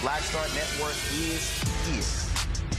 Black Star Network is here.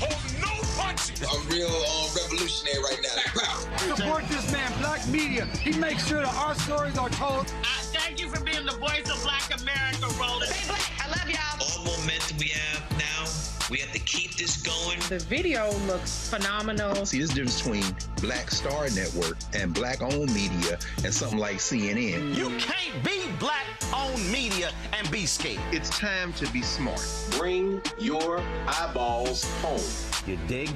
Hold no punches. I'm real revolutionary right now. Support this man, Black Media. He makes sure that our stories are told. Thank you for being the voice of Black America, Roland. Stay black. I love y'all. All momentum we have now, we have to keep this going. The video looks phenomenal. See, this difference between Black Star Network and black-owned media and something like CNN. You can't be black-owned media and be scared. It's time to be smart. Bring your eyeballs home. You dig?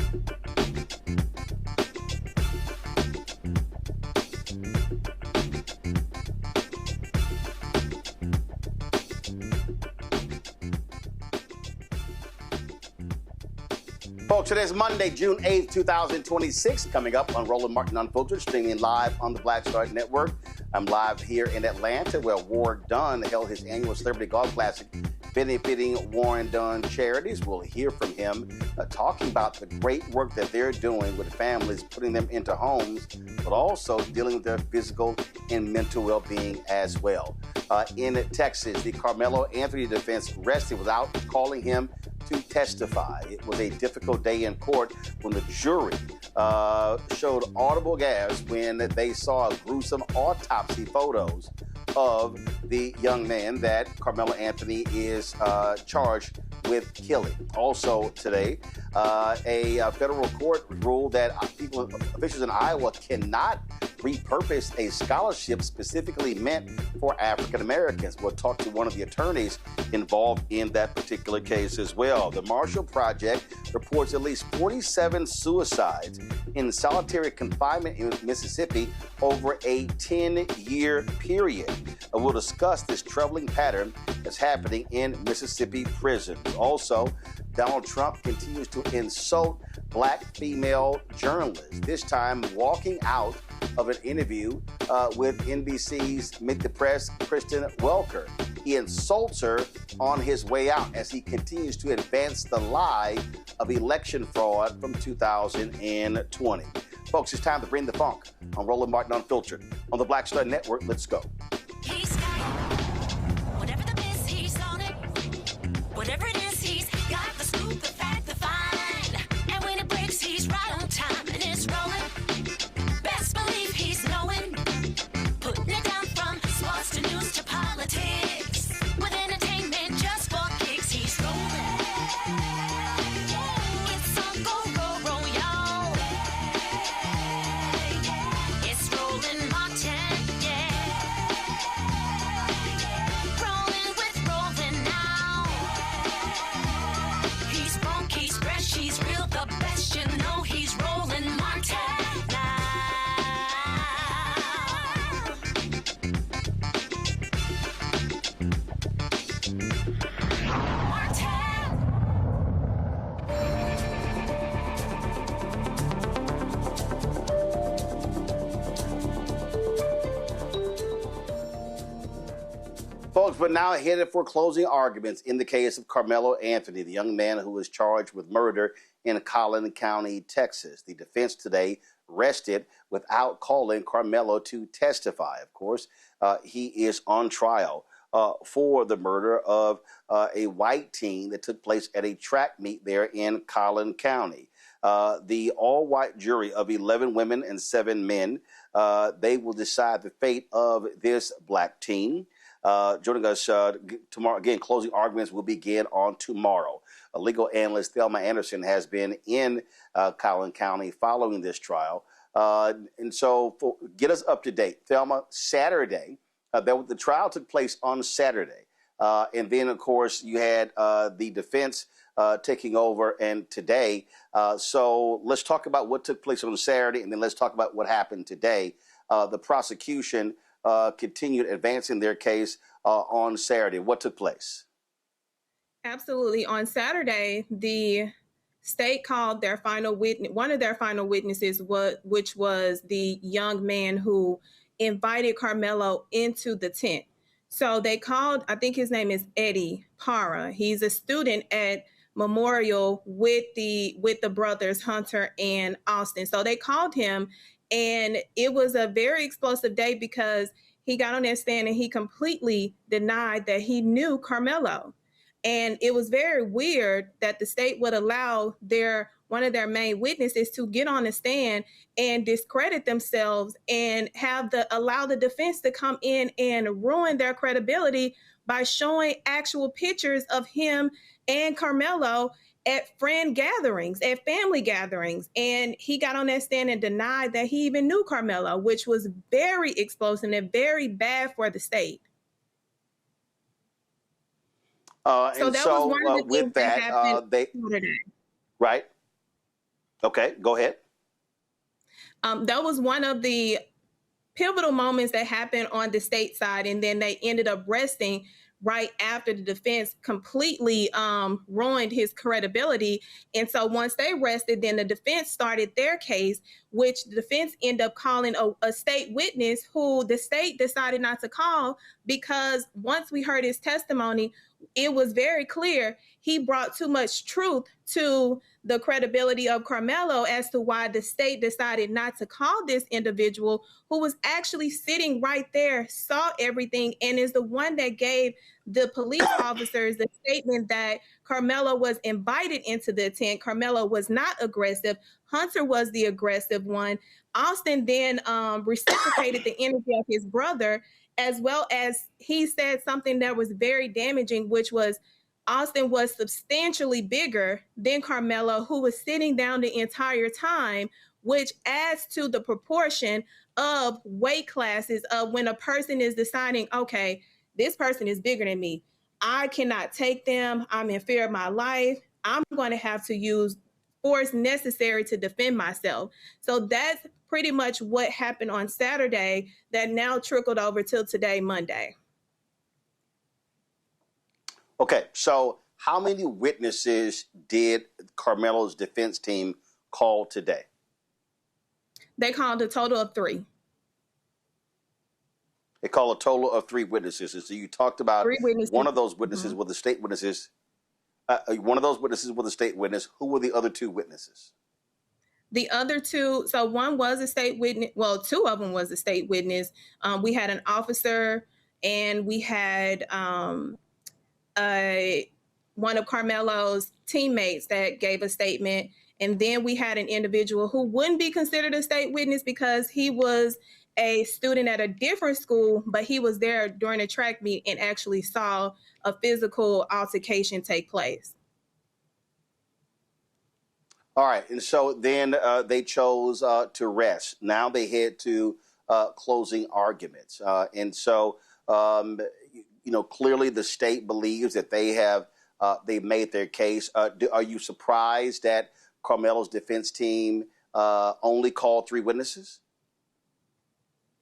Folks, today's Monday, June 8th, 2026. Coming up on Roland Martin Unfiltered, streaming live on the Black Star Network. I'm live here in Atlanta, where Warren Dunn held his annual Celebrity Golf Classic, benefiting Warren Dunn charities. We'll hear from him talking about the great work that they're doing with families, putting them into homes, but also dealing with their physical and mental well-being as well. In Texas, the Karmelo Anthony defense rested without calling him to testify. It was a difficult day in court when the jury showed audible gasps when they saw gruesome autopsy photos of the young man that Karmelo Anthony is charged with killing. Also today, a federal court ruled that officials in Iowa cannot repurpose a scholarship specifically meant for African Americans. We'll talk to one of the attorneys involved in that particular case as well. The Marshall Project reports at least 47 suicides in solitary confinement in Mississippi over a 10-year period. We'll discuss this troubling pattern that's happening in Mississippi prisons. Also, Donald Trump continues to insult black female journalists, this time walking out of an interview with NBC's Meet the Press, Kristen Welker. He insults her on his way out as he continues to advance the lie of election fraud from 2020. Folks, it's time to bring the funk on Roland Martin Unfiltered on the Black Star Network. Let's go. He's got whatever the miss, he's on it. Whatever it is, he's got the scoop, the fact, the find. And when it breaks, he's right on time and it's rolling. Best believe he's knowing. Putting it down from sports to news to politics. With entertainment just for kicks, he's rolling. It's on go, y'all. It's Roland Martin, yeah. Rolling with Roland now. He's funky, he's fresh, he's real, the best, you know he's Roland Martin now. Folks, but now headed for closing arguments in the case of Karmelo Anthony, the young man who was charged with murder in Collin County, Texas. The defense today rested without calling Karmelo to testify. Of course, he is on trial for the murder of a white teen that took place at a track meet there in Collin County. The all-white jury of 11 women and 7 men, they will decide the fate of this black teen. Joining us tomorrow, again, closing arguments will begin on tomorrow. Legal analyst Thelma Anderson has been in Collin County following this trial. And so get us up to date. Thelma, Saturday, the trial took place on Saturday. And then, of course, you had the defense taking over and today. So let's talk about what took place on Saturday, and then let's talk about what happened today. The prosecution continued advancing their case on Saturday. What took place? Absolutely. On Saturday, the state called their final witness, one of their final witnesses, which was the young man who invited Karmelo into the tent. So they called, I think his name is Eddie Parra. He's a student at Memorial with the brothers Hunter and Austin. So they called him, and it was a very explosive day because he got on that stand and he completely denied that he knew Karmelo. And it was very weird that the state would allow one of their main witnesses to get on the stand and discredit themselves and allow the defense to come in and ruin their credibility by showing actual pictures of him and Karmelo at friend gatherings, at family gatherings. And he got on that stand and denied that he even knew Karmelo, which was very explosive and very bad for the state. Was one of the things that happened today. Right. Okay, go ahead. That was one of the pivotal moments that happened on the state side, and then they ended up resting right after the defense completely ruined his credibility. And so once they rested, then the defense started their case, which the defense ended up calling a state witness who the state decided not to call, because once we heard his testimony, it was very clear he brought too much truth to the credibility of Karmelo as to why the state decided not to call this individual who was actually sitting right there, saw everything, and is the one that gave the police officers the statement that Karmelo was invited into the tent. Karmelo was not aggressive. Hunter was the aggressive one. Austin then reciprocated the energy of his brother, as well as he said something that was very damaging, which was Austin was substantially bigger than Karmelo, who was sitting down the entire time, which adds to the proportion of weight classes of when a person is deciding, okay, this person is bigger than me. I cannot take them. I'm in fear of my life. I'm going to have to use force necessary to defend myself. So that's pretty much what happened on Saturday that now trickled over till today, Monday. Okay, so how many witnesses did Karmelo's defense team call today? They called a total of 3. They called a total of 3 witnesses. And so you talked about one of those witnesses with the state witnesses. One of those witnesses was a state witness. Who were the other 2 witnesses? The other 2, so one was a state witness. Well, 2 of them was a state witness. We had an officer, and we had one of Karmelo's teammates that gave a statement. And then we had an individual who wouldn't be considered a state witness because he was a student at a different school, but he was there during a track meet and actually saw a physical altercation take place. All right, and so then they chose to rest. Now they head to closing arguments. And so, clearly the state believes that they've made their case. Are you surprised that Karmelo's defense team only called 3 witnesses?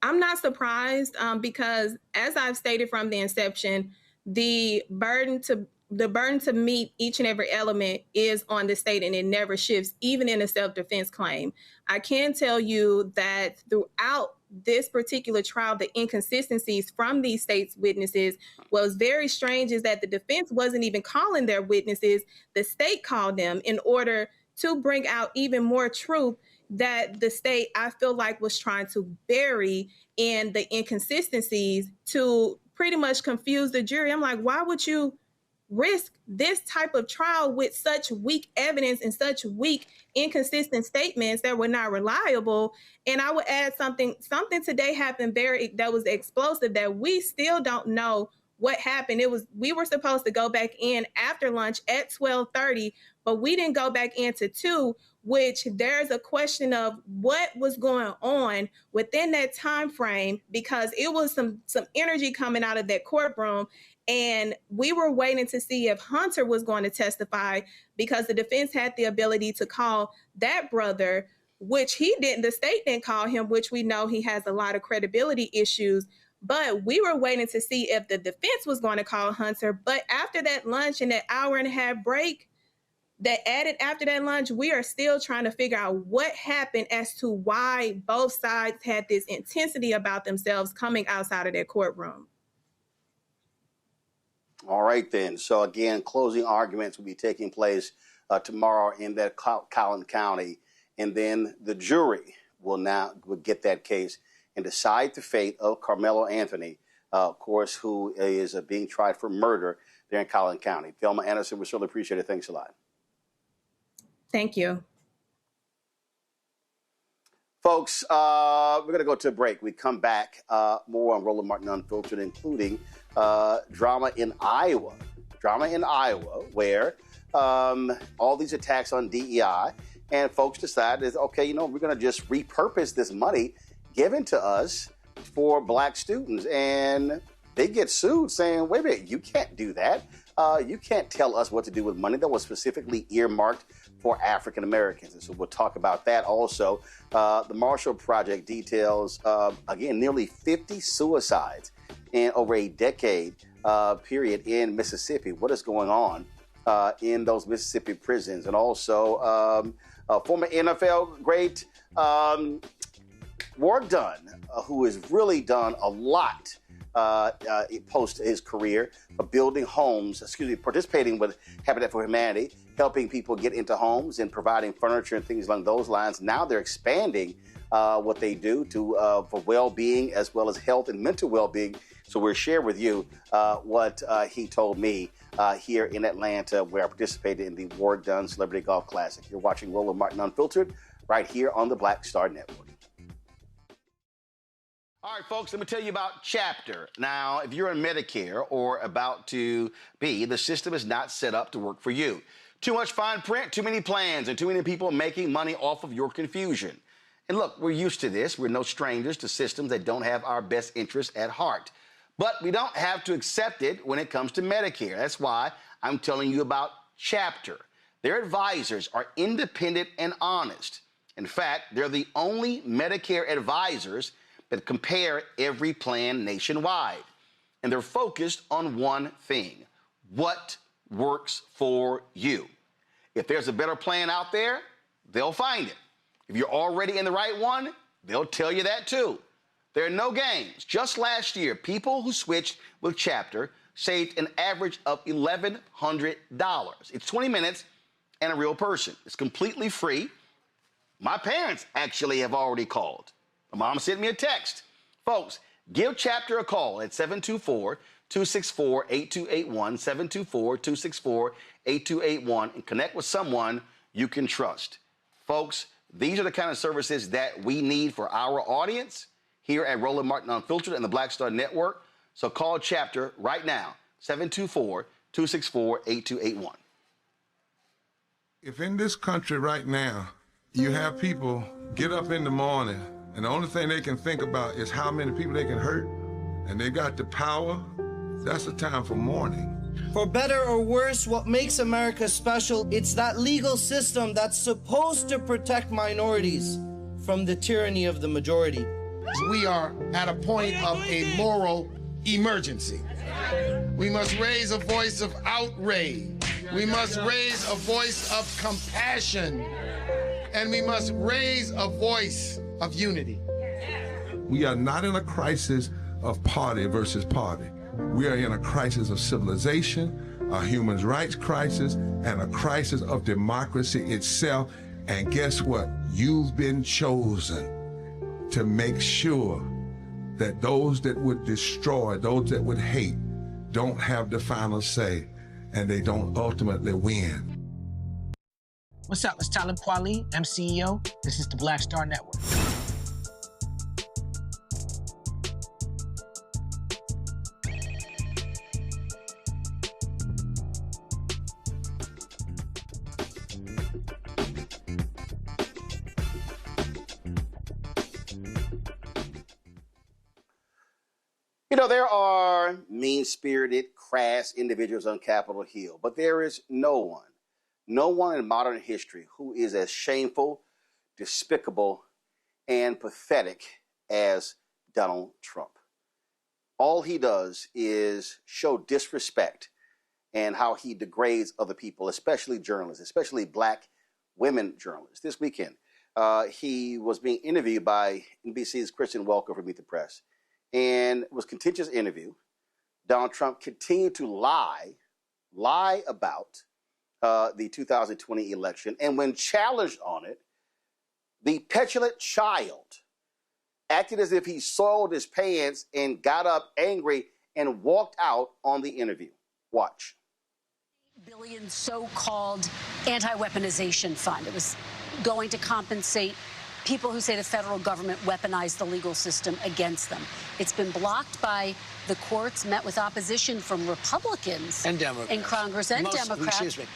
I'm not surprised because, as I've stated from the inception, the burden to meet each and every element is on the state, and it never shifts, even in a self-defense claim. I can tell you that throughout this particular trial, the inconsistencies from these state's witnesses was very strange, is that the defense wasn't even calling their witnesses. The state called them in order to bring out even more truth that the state, I feel like, was trying to bury in the inconsistencies to pretty much confuse the jury. I'm like, why would you risk this type of trial with such weak evidence and such weak, inconsistent statements that were not reliable? And I would add something today happened that was explosive, that we still don't know what happened. We were supposed to go back in after lunch at 12:30, but we didn't go back into 2, which there's a question of what was going on within that time frame, because it was some energy coming out of that courtroom. And we were waiting to see if Hunter was going to testify, because the defense had the ability to call that brother, which he didn't. The state didn't call him, which we know he has a lot of credibility issues. But we were waiting to see if the defense was going to call Hunter. But after that lunch and that hour-and-a-half break that added after that lunch, we are still trying to figure out what happened as to why both sides had this intensity about themselves coming outside of their courtroom. All right, then. So, again, closing arguments will be taking place tomorrow in that Collin County. And then the jury will get that case and decide the fate of Karmelo Anthony, of course, who is being tried for murder there in Collin County. Thelma Anderson, we certainly appreciate it. Thanks a lot. Thank you. Folks, we're going to go to a break. We come back, more on Roland Martin Unfiltered, including drama in Iowa. Drama in Iowa, where all these attacks on DEI, and folks decided, okay, we're going to just repurpose this money given to us for black students. And they get sued saying, wait a minute, you can't do that. You can't tell us what to do with money that was specifically earmarked for African Americans. And so we'll talk about that also. The Marshall Project details, again, nearly 50 suicides in over a decade period in Mississippi. What is going on in those Mississippi prisons? And also former NFL great Ward Dunn, who has really done a lot post his career of building homes, participating with Habitat for Humanity, helping people get into homes and providing furniture and things along those lines. Now they're expanding what they do for well-being as well as health and mental well-being. So we'll share with you what he told me here in Atlanta, where I participated in the Ward Dunn Celebrity Golf Classic. You're watching Roland Martin Unfiltered right here on the Black Star Network. All right, folks, let me tell you about Chapter. Now, if you're on Medicare or about to be, the system is not set up to work for you. Too much fine print, too many plans, and too many people making money off of your confusion. And look, we're used to this. We're no strangers to systems that don't have our best interests at heart. But we don't have to accept it when it comes to Medicare. That's why I'm telling you about Chapter. Their advisors are independent and honest. In fact, they're the only Medicare advisors that compare every plan nationwide. And they're focused on one thing: what works for you. If there's a better plan out there, they'll find it. If you're already in the right one, they'll tell you that too. There are no games. Just last year, people who switched with Chapter saved an average of $1,100. It's 20 minutes and a real person. It's completely free. My parents actually have already called. My mom sent me a text. Folks, give Chapter a call at 724-264-8281, 724-264-8281, and connect with someone you can trust. Folks, these are the kind of services that we need for our audience here at Roland Martin Unfiltered and the Black Star Network. So call Chapter right now, 724-264-8281. If in this country right now, you have people get up in the morning and the only thing they can think about is how many people they can hurt, and they got the power, that's the time for mourning. For better or worse, what makes America special, it's that legal system that's supposed to protect minorities from the tyranny of the majority. We are at a point of a moral emergency. We must raise a voice of outrage. We must raise a voice of compassion. And we must raise a voice of unity. We are not in a crisis of party versus party. We are in a crisis of civilization, a human rights crisis, and a crisis of democracy itself. And guess what? You've been chosen to make sure that those that would destroy, those that would hate, don't have the final say, and they don't ultimately win. What's up? It's Talib Kweli. I'm CEO. This is the Black Star Network. You know, there are mean-spirited, crass individuals on Capitol Hill, but there is no one in modern history who is as shameful, despicable, and pathetic as Donald Trump. All he does is show disrespect and how he degrades other people, especially journalists, especially black women journalists. This weekend, he was being interviewed by NBC's Kristen Welker for Meet the Press, and it was a contentious interview. Donald Trump continued to lie about the 2020 election. And when challenged on it, the petulant child acted as if he soiled his pants and got up angry and walked out on the interview. Watch. Billion so-called anti-weaponization fund. It was going to compensate people who say the federal government weaponized the legal system against them. It's been blocked by the courts, met with opposition from Republicans and Democrats in Congress and Democrats. Excuse me,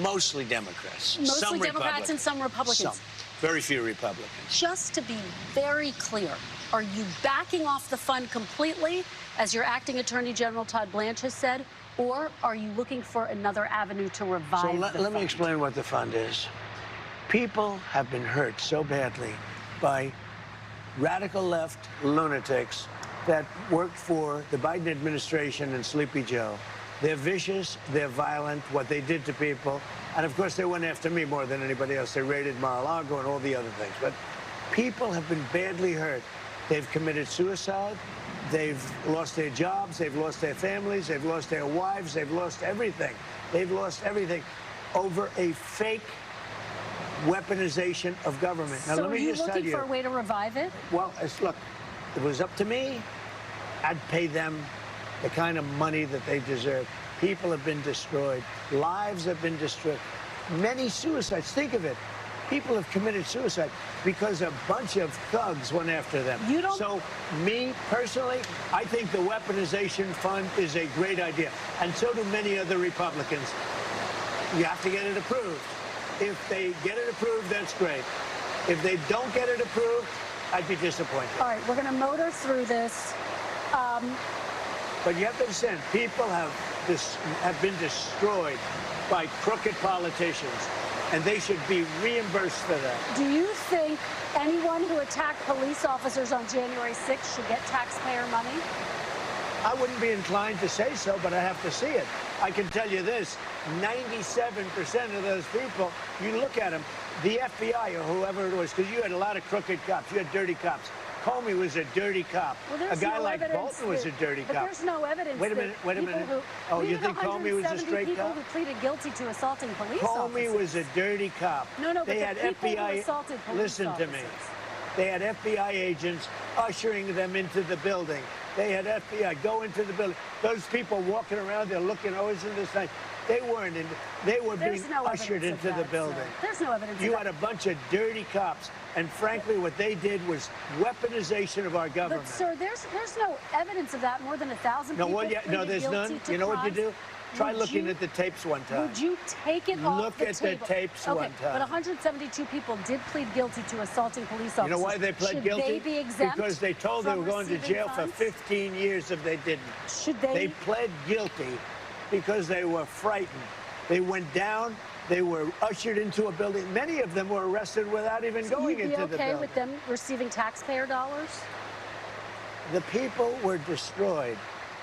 mostly Democrats. Mostly some Democrats and some Republicans. Some. Very few Republicans. Just to be very clear, are you backing off the fund completely, as your acting Attorney General Todd Blanche has said, or are you looking for another avenue to revive so let me explain what the fund is. People have been hurt so badly by radical left lunatics that worked for the Biden administration and Sleepy Joe. They're vicious, they're violent, what they did to people. And of course, they went after me more than anybody else. They raided Mar-a-Lago and all the other things. But people have been badly hurt. They've committed suicide. They've lost their jobs. They've lost their families. They've lost their wives. They've lost everything. They've lost everything over a fake weaponization of government. Now, so let me just tell you. Are you looking for a way to revive it? Well, look, if it was up to me, I'd pay them the kind of money that they deserve. People have been destroyed. Lives have been destroyed. Many suicides. Think of it. People have committed suicide because a bunch of thugs went after them. You don't... So, me, personally, I think the weaponization fund is a great idea. And so do many other Republicans. You have to get it approved. If they get it approved, that's great. If they don't get it approved, I'd be disappointed. All right, we're going to motor through this. But you have to understand, people have been destroyed by crooked politicians, and they should be reimbursed for that. Do you think anyone who attacked police officers on January 6th should get taxpayer money? I wouldn't be inclined to say so, but I have to see it. I can tell you this, 97% of those people, you look at them, the FBI or whoever it was, because you had a lot of crooked cops, you had dirty cops. Comey was a dirty cop. Well, a guy like Bolton was a dirty cop. But there's no evidence. Wait a minute. Oh, you think Comey was a straight people cop? who pleaded guilty to assaulting police Comey officers. was a dirty cop. No, but they had people FBI. who assaulted police Listen officers. to me. They had FBI agents ushering them into the building. They had FBI go into the building. Those people walking around, they're looking always in this thing. They weren't in. They were being ushered into the building. There's no evidence. You had a bunch of dirty cops, and frankly, what they did was weaponization of our government. But sir, there's no evidence of that. More than 1,000 people. No, there's none. You know what you do? Try looking at the tapes one time. Would you take it off Look the at table? the tapes one time. But 172 people did plead guilty to assaulting police officers. You know why they pled guilty? Should they be exempt? Because they told they were going to jail funds? for 15 years if they didn't. Should they? They pled guilty because they were frightened. They went down. They were ushered into a building. Many of them were arrested without even going into the building. You'd be okay with them receiving taxpayer dollars? The people were destroyed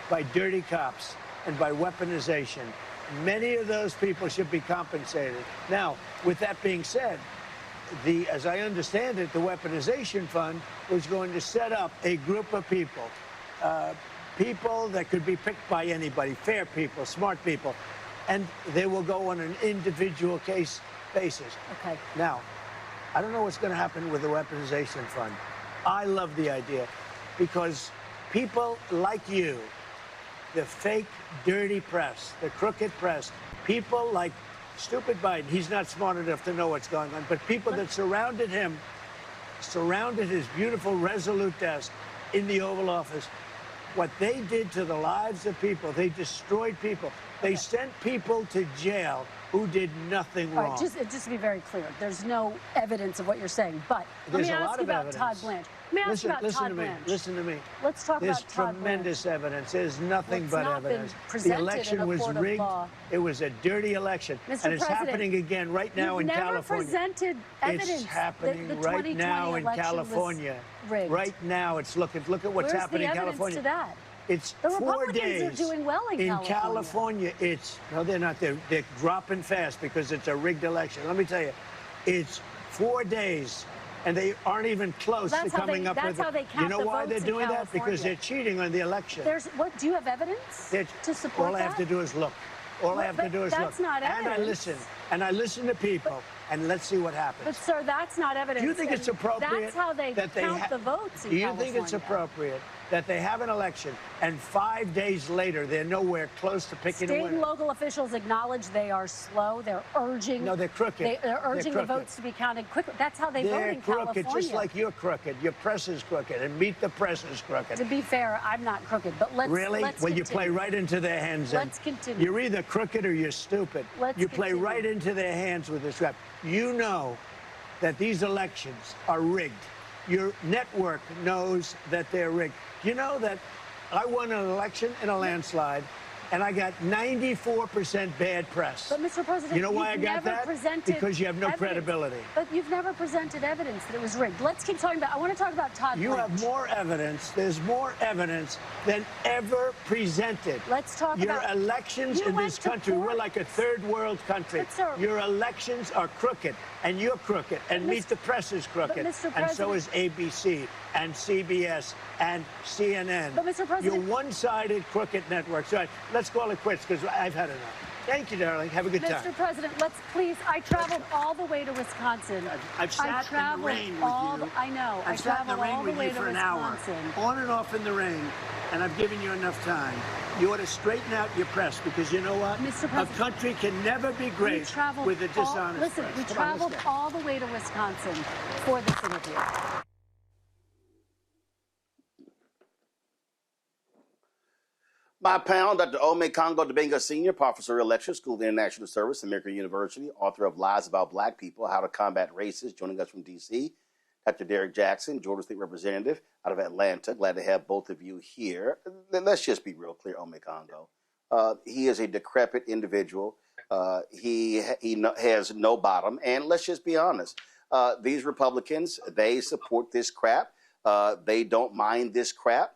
by dirty cops and by weaponization. Many of those people should be compensated. Now, with that being said, as I understand it, the weaponization fund was going to set up a group of people, people that could be picked by anybody, fair people, smart people, and they will go on an individual case basis. Okay. Now, I don't know what's going to happen with the weaponization fund. I love the idea because people like you, the fake, dirty press, the crooked press, people like stupid Biden, he's not smart enough to know what's going on, but people that surrounded him, surrounded his beautiful, resolute desk in the Oval Office, what they did to the lives of people, they destroyed people. They sent people to jail who did nothing wrong. All right, just to be very clear, there's no evidence of what you're saying, but let me ask you about Todd Blanche. Let me ask you about Todd Blanche. Listen to me. Let's talk about Todd Blanche. There's tremendous evidence. There's nothing but evidence. The election was rigged. It was a dirty election. Mr. And it's President, happening again right now in California. You've never presented evidence. It's happening the right now in California. Rigged. Right now, it's look at what's happening in California. Where's the evidence to that? It's the 4 days. The Republicans are doing well in California. No, they're not. They're dropping fast because it's a rigged election. Let me tell you, it's 4 days, and they aren't even close to coming up with it. That's how they count. You know why they're doing that? Because they're cheating on the election. Do you have evidence to support all that? I have to do is look. All I have to do is look. That's not evidence. And I listen. And I listen to people. And let's see what happens. But, sir, that's not evidence. Do you think it's appropriate? That's how they count the votes in California. Do you think it's appropriate that they have an election and 5 days later they're nowhere close to picking a winner? State and local officials acknowledge they are slow. They're urging. No, they're crooked. They're urging the votes to be counted quickly. That's how they vote in California. They're crooked, just like you're crooked. Your press is crooked, and Meet the Press is crooked. To be fair, I'm not crooked, but let's Really? Let's well, continue. You play right into their hands. Let's continue. You're either crooked or you're stupid. You play right into their hands with this rap. You know that these elections are rigged. Your network knows that they're rigged. You know that I won an election in a landslide, and I got 94% bad press. But, Mr. President, you know why I got that? Because you have no credibility. But you've never presented evidence that it was rigged. Let's keep talking about, I want to talk about Todd You Blanche. have more evidence. There's more evidence than ever presented. Let's talk Your about... elections in this country, we're like a third world country. But, sir, your elections are crooked, and you're crooked, and Meet the Press is crooked, and so is ABC, and CBS, and CNN. But, Mr. President... You're one-sided crooked networks. All right, let's call it quits, because I've had enough. Thank you, darling. Have a good time. Mr. President, let's please. I traveled all the way to Wisconsin. I've sat in the rain with you. I know. I've sat in the rain with you for an hour, on and off in the rain, and I've given you enough time. You ought to straighten out your press, because you know what? Mr. President, a country can never be great with a dishonest Listen, press. we traveled all the way to Wisconsin for this interview. My panel, Dr. Ome Congo Debenga Sr., Professor of Lecture, School of International Service, American University, author of Lies About Black People, How to Combat Racism, joining us from D.C. Dr. Derek Jackson, Georgia State Representative out of Atlanta. Glad to have both of you here. Let's just be real clear, Ome Congo. He is a decrepit individual. He has no bottom. And let's just be honest. These Republicans, they support this crap. They don't mind this crap.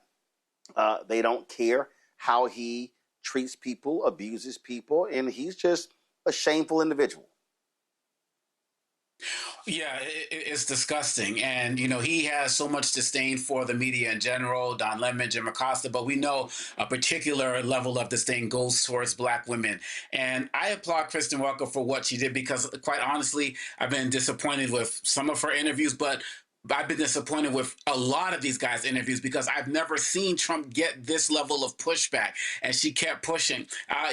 They don't care how he treats people, abuses people, and he's just a shameful individual. Yeah, it's disgusting. And, you know, he has so much disdain for the media in general, Don Lemon, Jim Acosta, but we know a particular level of disdain goes towards Black women. And I applaud Kristen Welker for what she did, because, quite honestly, I've been disappointed with some of her interviews, but I've been disappointed with a lot of these guys' interviews, because I've never seen Trump get this level of pushback, and she kept pushing. At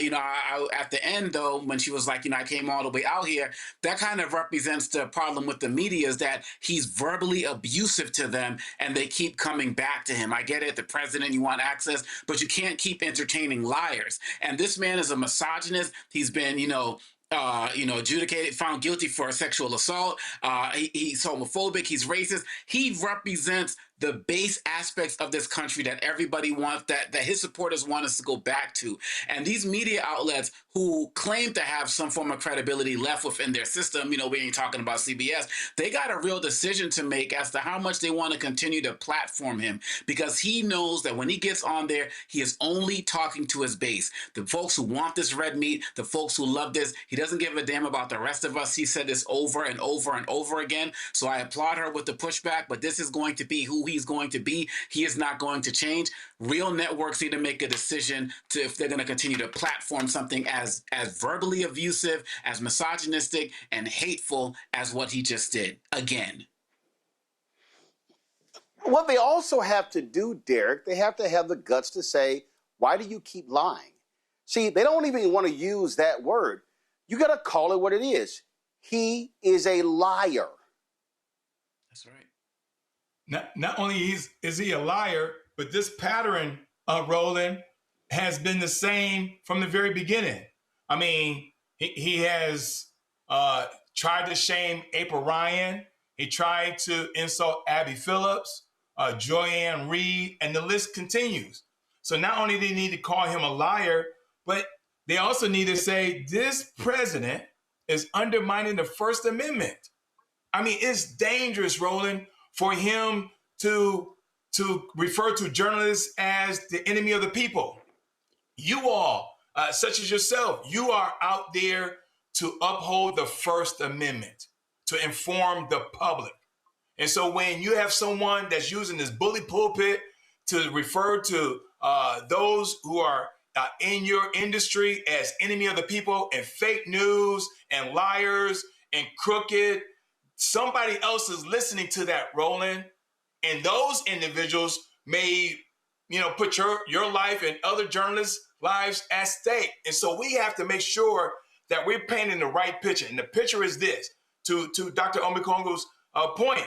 the end, though, when she was like, I came all the way out here, that kind of represents the problem with the media, is that he's verbally abusive to them, and they keep coming back to him. I get it, the president, you want access, but you can't keep entertaining liars. And this man is a misogynist. He's been, adjudicated, found guilty for sexual assault. He's homophobic. He's racist. He represents the base aspects of this country that everybody wants, that his supporters want us to go back to. And these media outlets who claim to have some form of credibility left within their system, we ain't talking about CBS, they got a real decision to make as to how much they want to continue to platform him, because he knows that when he gets on there, he is only talking to his base. The folks who want this red meat, the folks who love this, he doesn't give a damn about the rest of us. He said this over and over and over again. So I applaud her with the pushback, but this is going to be who he's going to be. He is not going to change. Real networks need to make a decision to if they're going to continue to platform something as verbally abusive, as misogynistic, and hateful as what he just did again. What they also have to do, Derek, they have to have the guts to say, why do you keep lying? See, they don't even want to use that word. You got to call it what it is. He is a liar. That's right. Not only is he a liar, but this pattern, Roland, has been the same from the very beginning. I mean, he has tried to shame April Ryan. He tried to insult Abby Phillips, Joyanne Reed, and the list continues. So not only do they need to call him a liar, but they also need to say this president is undermining the First Amendment. I mean, it's dangerous, Roland, for him to refer to journalists as the enemy of the people. You all, such as yourself, you are out there to uphold the First Amendment, to inform the public. And so when you have someone that's using this bully pulpit to refer to those who are in your industry as enemy of the people and fake news and liars and crooked, somebody else is listening to that, Roland. And those individuals may, put your life and other journalists' lives at stake. And so we have to make sure that we're painting the right picture. And the picture is this, to Dr. Omekongo's point.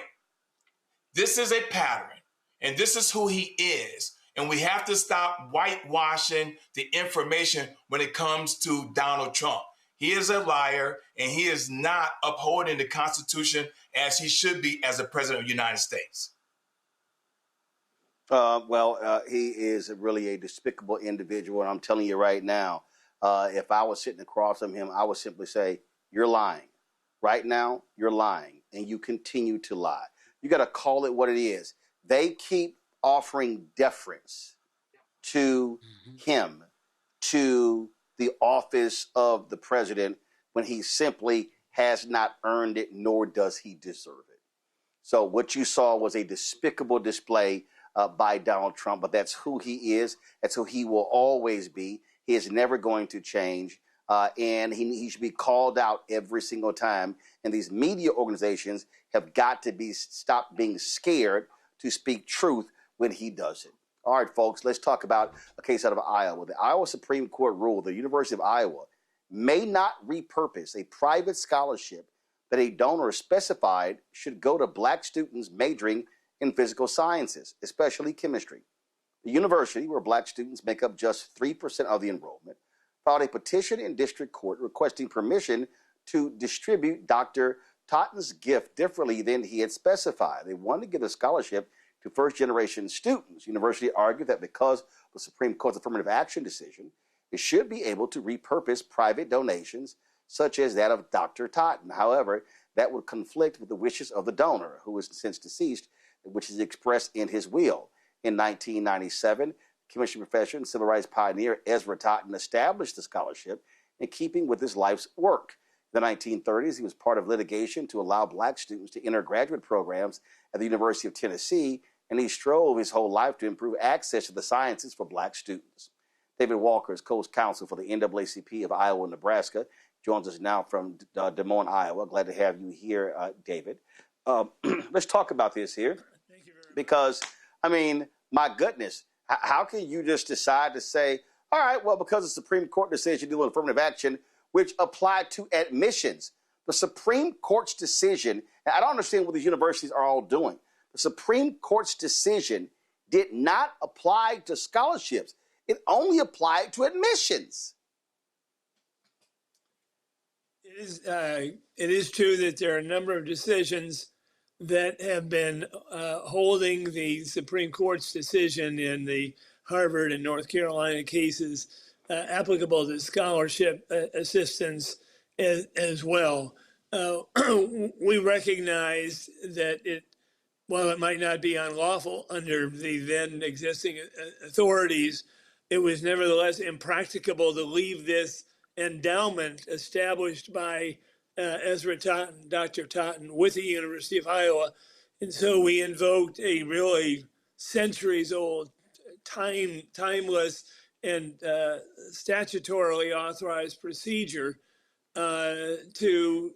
This is a pattern, and this is who he is. And we have to stop whitewashing the information when it comes to Donald Trump. He is a liar, and he is not upholding the Constitution as he should be as the president of the United States. He is really a despicable individual, and I'm telling you right now, if I was sitting across from him, I would simply say, "You're lying. Right now, you're lying, and you continue to lie. You got to call it what it is." They keep offering deference to him, to the office of the president, when he simply has not earned it, nor does he deserve it. So what you saw was a despicable display by Donald Trump, but that's who he is. That's who he will always be. He is never going to change, and he should be called out every single time. And these media organizations have got to stop being scared to speak truth when he does it. All right, folks, let's talk about a case out of Iowa. The Iowa Supreme Court ruled the University of Iowa may not repurpose a private scholarship that a donor specified should go to black students majoring in physical sciences, especially chemistry. The university, where black students make up just 3% of the enrollment, filed a petition in district court requesting permission to distribute Dr. Totten's gift differently than he had specified. They wanted to give a scholarship to first-generation students. The university argued that because of the Supreme Court's affirmative action decision, it should be able to repurpose private donations such as that of Dr. Totten. However, that would conflict with the wishes of the donor, who is since deceased, which is expressed in his will. In 1997, chemistry professor and civil rights pioneer Ezra Totten established the scholarship in keeping with his life's work. In the 1930s, he was part of litigation to allow black students to enter graduate programs at the University of Tennessee, and he strove his whole life to improve access to the sciences for black students. David Walker is co-counsel for the NAACP of Iowa and Nebraska. Joins us now from Des Moines, Iowa. Glad to have you here, David. Let's talk about this here. Thank you very much. Because, I mean, my goodness, how can you just decide to say, all right, well, because the Supreme Court decision dealing with affirmative action, which applied to admissions, the Supreme Court's decision, and I don't understand what these universities are all doing. The Supreme Court's decision did not apply to scholarships. It only applied to admissions. It is true that there are a number of decisions that have been holding the Supreme Court's decision in the Harvard and North Carolina cases applicable to scholarship assistance as well. We recognize that while it might not be unlawful under the then existing authorities, it was nevertheless impracticable to leave this endowment established by Ezra Totten, Dr. Totten, with the University of Iowa. And so we invoked a really centuries-old, timeless, and statutorily authorized procedure to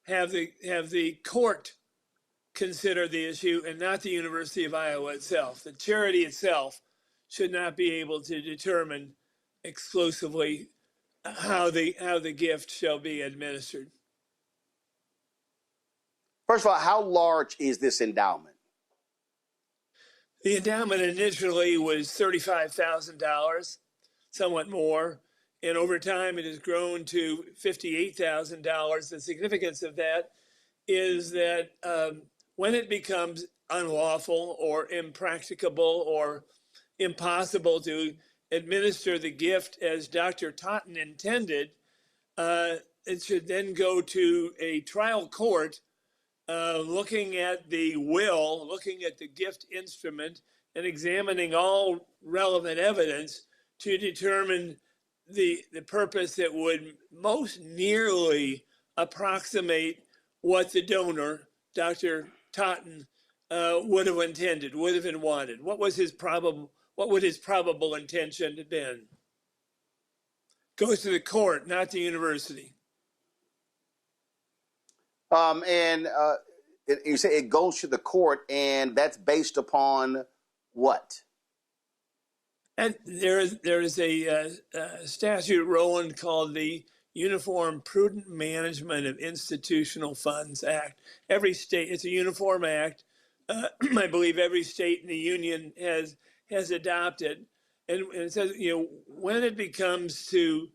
have the court consider the issue and not the University of Iowa itself. The charity itself should not be able to determine exclusively how the gift shall be administered. First of all, how large is this endowment? The endowment initially was $35,000, somewhat more, and over time it has grown to $58,000. The significance of that is that when it becomes unlawful or impracticable or impossible to administer the gift as Dr. Totten intended, it should then go to a trial court looking at the will, looking at the gift instrument, and examining all relevant evidence to determine the purpose that would most nearly approximate what the donor, Dr. Totten, would have intended, would have wanted. What would his probable intention have been? Goes to the court, not the university. You say it goes to the court, and that's based upon what? And there is a statute, Roland, called the Uniform Prudent Management of Institutional Funds Act. Every state, it's a uniform act. I believe every state in the union has adopted, and it says, when it becomes to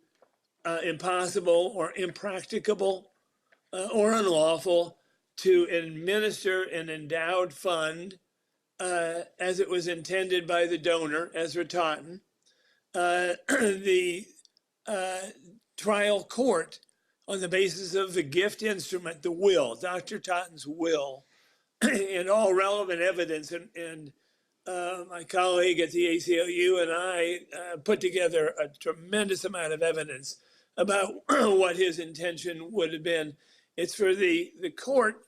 impossible or impracticable or unlawful to administer an endowed fund as it was intended by the donor, Ezra Taunton. The trial court, on the basis of the gift instrument, the will, Dr. Taunton's will, and all relevant evidence, and my colleague at the ACLU and I put together a tremendous amount of evidence about what his intention would have been. It's for the court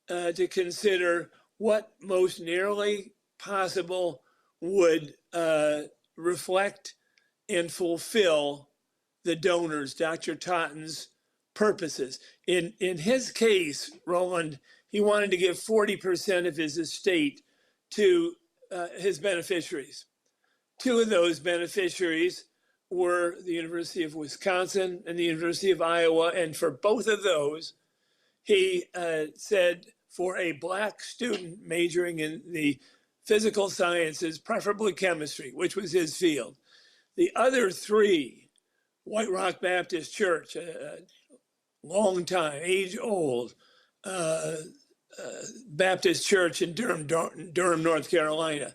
to consider what most nearly possible would reflect and fulfill the donor's, Dr. Taunton's, purposes. In his case, Roland, he wanted to give 40% of his estate to his beneficiaries. Two of those beneficiaries were the University of Wisconsin and the University of Iowa, and for both of those, he said for a Black student majoring in the physical sciences, preferably chemistry, which was his field. The other three, White Rock Baptist Church, long time, age-old Baptist Church in Durham, North Carolina,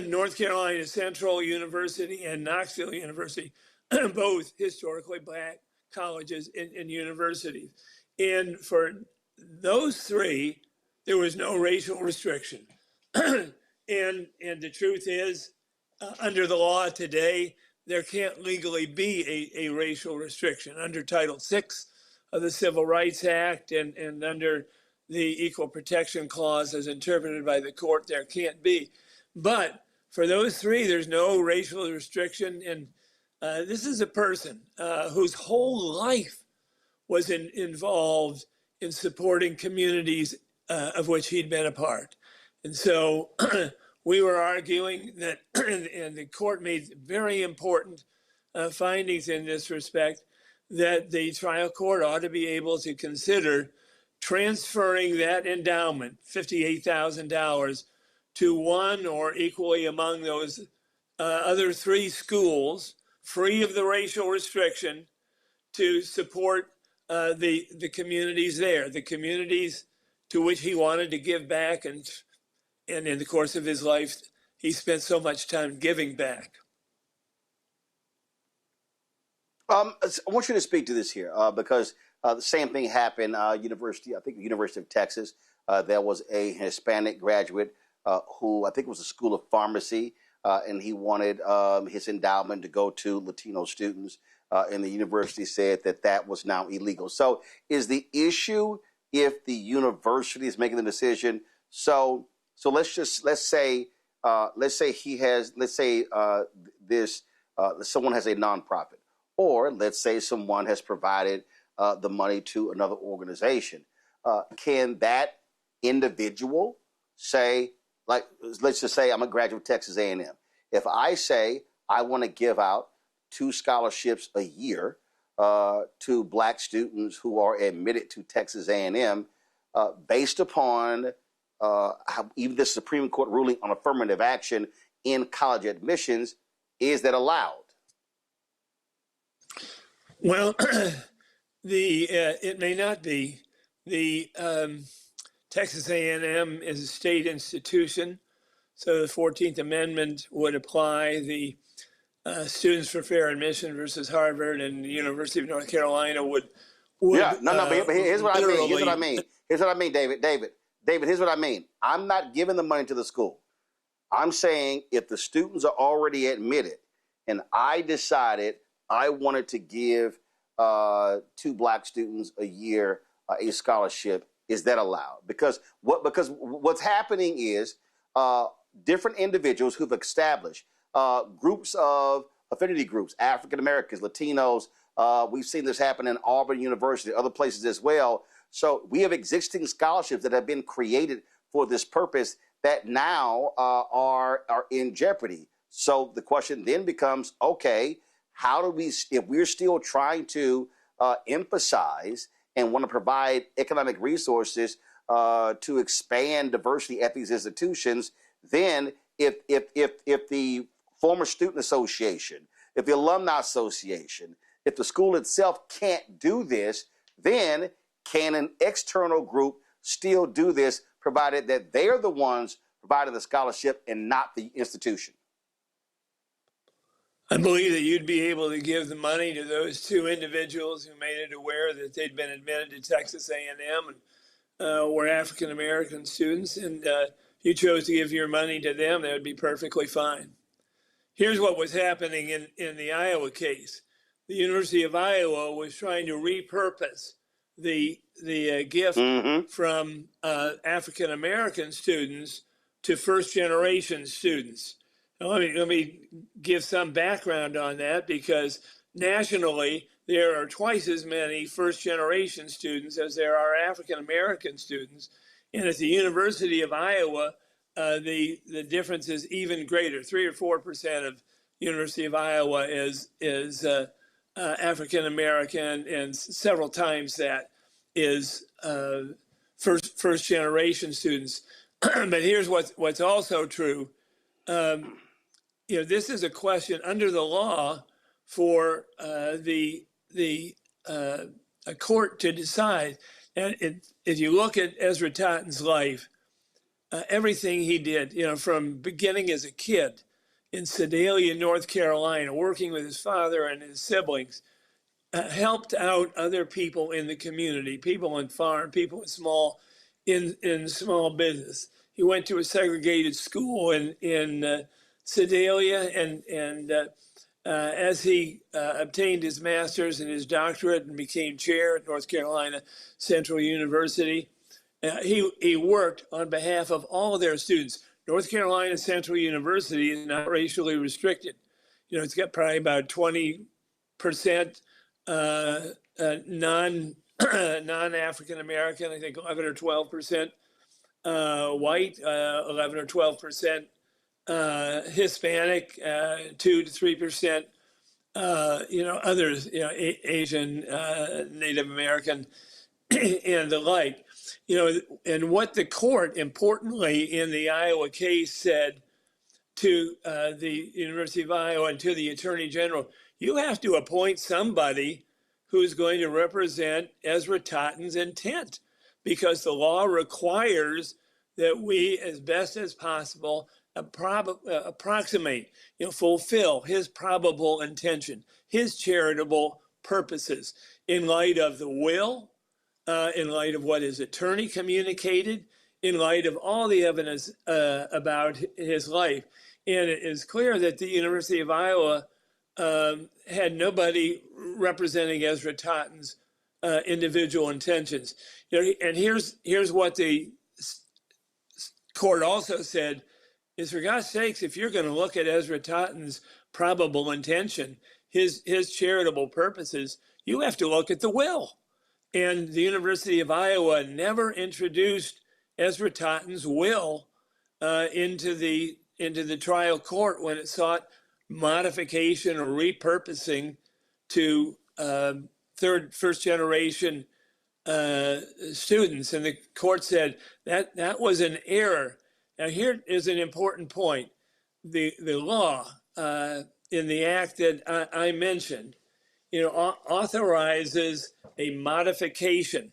North Carolina Central University and Knoxville University, both historically Black colleges and universities. And for those three, there was no racial restriction. And the truth is, under the law today, there can't legally be a racial restriction. Under Title VI of the Civil Rights Act and under the Equal Protection Clause as interpreted by the court, there can't be. But for those three, there's no racial restriction. And this is a person whose whole life was involved in supporting communities of which he'd been a part. And so we were arguing that, and the court made very important findings in this respect, that the trial court ought to be able to consider transferring that endowment, $58,000, to one or equally among those other three schools, free of the racial restriction, to support the communities there, the communities to which he wanted to give back, and in the course of his life, he spent so much time giving back. I want you to speak to this here because the same thing happened. University of Texas. There was a Hispanic graduate who I think was a School of Pharmacy, and he wanted his endowment to go to Latino students, and the university said that was now illegal. So, is the issue if the university is making the decision? So let's say someone has a nonprofit. Or let's say someone has provided the money to another organization. Can that individual say, like, let's just say I'm a graduate of Texas A&M. If I say I want to give out 2 scholarships a year to Black students who are admitted to Texas A&M, based upon how even the Supreme Court ruling on affirmative action in college admissions, is that allowed? Well, it may not be. The Texas A&M is a state institution, so the 14th Amendment would apply. The Students for Fair Admission versus Harvard and the University of North Carolina would but here's what I mean. Here's what I mean, David, here's what I mean. I'm not giving the money to the school. I'm saying if the students are already admitted and I decided I wanted to give 2 Black students a year a scholarship, is that allowed? Because what's happening is different individuals who've established groups of affinity groups, African Americans, Latinos. We've seen this happen in Auburn University, other places as well. So we have existing scholarships that have been created for this purpose that now are in jeopardy. So the question then becomes, okay, how do we, if we're still trying to emphasize and want to provide economic resources to expand diversity at these institutions, then if the former student association, if the alumni association, if the school itself can't do this, then can an external group still do this, provided that they're the ones providing the scholarship and not the institution? I believe that you'd be able to give the money to those two individuals who made it aware that they'd been admitted to Texas A&M and were African American students, and you chose to give your money to them. That would be perfectly fine. Here's what was happening in the Iowa case. The University of Iowa was trying to repurpose the gift from African American students to first generation students. Now, let me give some background on that, because nationally there are twice as many first generation students as there are African American students, and at the University of Iowa, the difference is even greater. 3 or 4% of University of Iowa is African American, and several times that is first generation students. But here's what's also true. This is a question under the law for a court to decide. And if you look at Ezra Totten's life, everything he did, from beginning as a kid in Sedalia, North Carolina, working with his father and his siblings, helped out other people in the community, people in farm, people in small business. He went to a segregated school in Sedalia, and as he obtained his master's and his doctorate and became chair at North Carolina Central University, he worked on behalf of all of their students. North Carolina Central University is not racially restricted. It's got probably about 20% non-African American, I think 11 or 12% white, 11 or 12% Hispanic, 2 to 3%, others, Asian, Native American, and the like. And what the court, importantly, in the Iowa case said to the University of Iowa and to the Attorney General, you have to appoint somebody who's going to represent Ezra Totten's intent, because the law requires that we, as best as possible, approximate, fulfill his probable intention, his charitable purposes in light of the will, in light of what his attorney communicated, in light of all the evidence about his life. And it is clear that the University of Iowa had nobody representing Ezra Totten's individual intentions. And here's what the court also said is, for God's sakes, if you're going to look at Ezra Totten's probable intention, his charitable purposes, you have to look at the will. And the University of Iowa never introduced Ezra Totten's will into the trial court when it sought modification or repurposing to first generation students. And the court said that was an error. Now, here is an important point. The law in the act that I mentioned, authorizes a modification,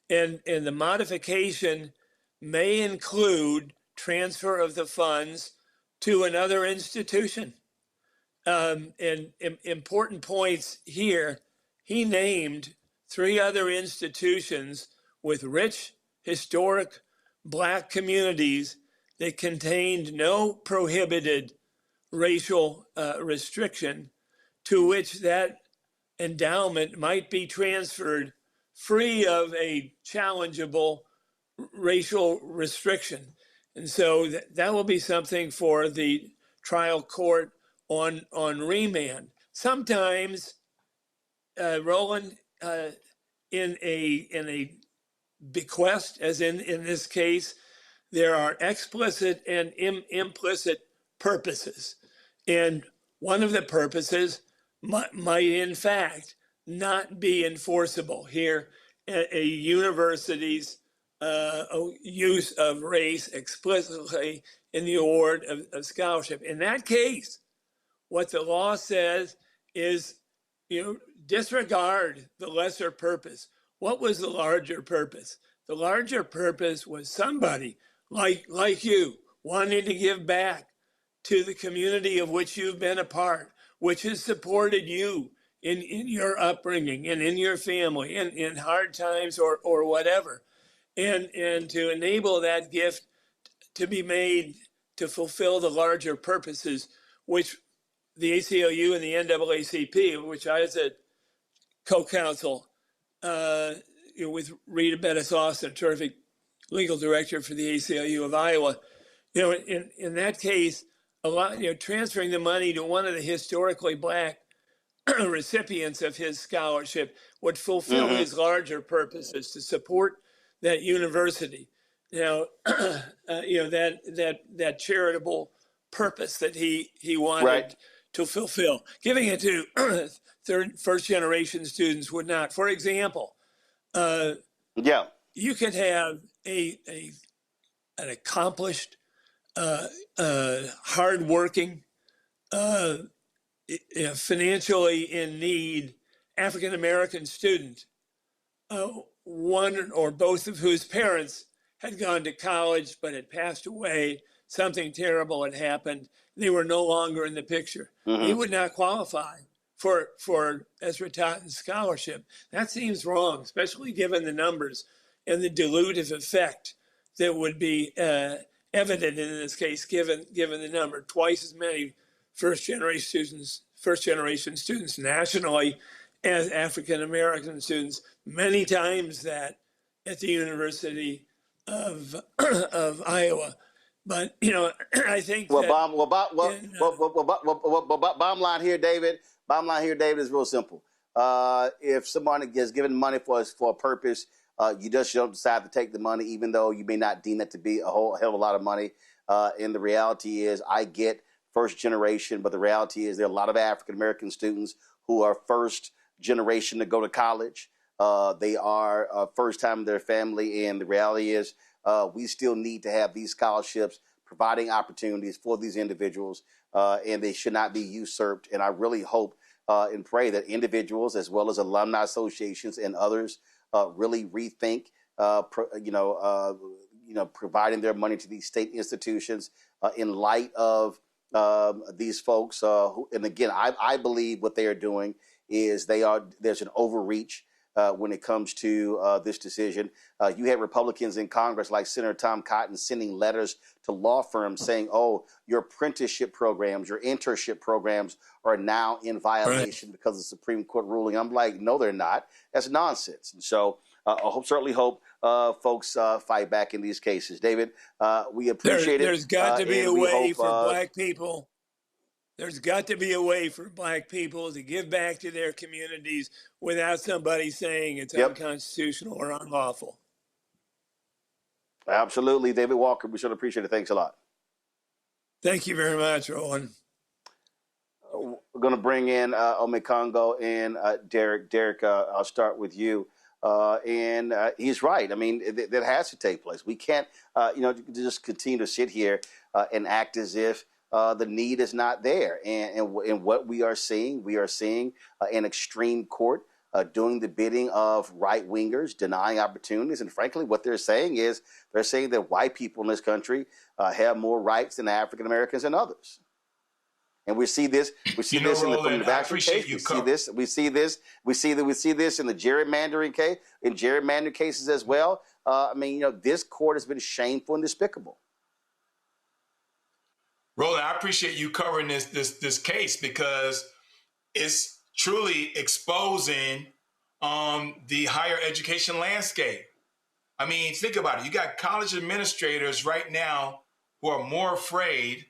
and the modification may include transfer of the funds to another institution. And important points here, he named 3 other institutions with rich, historic Black communities that contained no prohibited racial restriction, to which that endowment might be transferred free of a challengeable racial restriction. And so that will be something for the trial court on remand. Sometimes, Roland, in a bequest, as in this case, there are explicit and implicit purposes. And one of the purposes might in fact not be enforceable. Here, a university's use of race explicitly in the award of scholarship. In that case, what the law says is, disregard the lesser purpose. What was the larger purpose? The larger purpose was somebody like you wanting to give back to the community of which you've been a part, which has supported you in your upbringing and in your family and in hard times or whatever. And to enable that gift to be made to fulfill the larger purposes, which the ACLU and the NAACP, which I was a co-counsel with Rita Bettis-Austin, a terrific legal director for the ACLU of Iowa. In that case, a lot, transferring the money to one of the historically Black recipients of his scholarship would fulfill his larger purposes to support that university. That charitable purpose that he wanted to fulfill. Giving it to first generation students would not. For example, you could have an accomplished, hardworking, financially in need African American student, one or both of whose parents had gone to college but had passed away. Something terrible had happened. They were no longer in the picture. He would not qualify for Ezra Totten's scholarship. That seems wrong, especially given the numbers and the dilutive effect that would be evident in this case, given the number. Twice as many first generation students nationally as African American students, many times that at the University of Iowa. But I think bottom line here, David. Bottom line here, David, is real simple. If somebody gets given money for a purpose, you just don't decide to take the money, even though you may not deem it to be a whole hell of a lot of money. And the reality is, I get first generation, but the reality is there are a lot of African American students who are first generation to go to college. They are first time in their family, and the reality is we still need to have these scholarships providing opportunities for these individuals, and they should not be usurped. And I really hope and pray that individuals as well as alumni associations and others really rethink, providing their money to these state institutions in light of these folks. And again, I believe what they are doing is there's an overreach when it comes to this decision. You had Republicans in Congress like Senator Tom Cotton sending letters to law firms saying, oh, your apprenticeship programs, your internship programs are now in violation because of the Supreme Court ruling. I'm like, no, they're not. That's nonsense. And so I certainly hope folks fight back in these cases. David, we appreciate it. There's got to be a way for Black people. There's got to be a way for Black people to give back to their communities without somebody saying it's unconstitutional or unlawful. Absolutely. David Walker, we should appreciate it. Thanks a lot. Thank you very much, Roland. We're going to bring in Ome Congo and Derek. Derek, I'll start with you. And he's right. I mean, that has to take place. We can't, just continue to sit here and act as if the need is not there. And what we are seeing an extreme court doing the bidding of right-wingers, denying opportunities. And frankly, what they're saying is that white people in this country have more rights than African Americans and others. And we see this. We see this in the vaccine case. We see this in the gerrymandering case, in gerrymandering cases as well. This court has been shameful and despicable. Roland, I appreciate you covering this case because it's truly exposing the higher education landscape. I mean, think about it. You got college administrators right now who are more afraid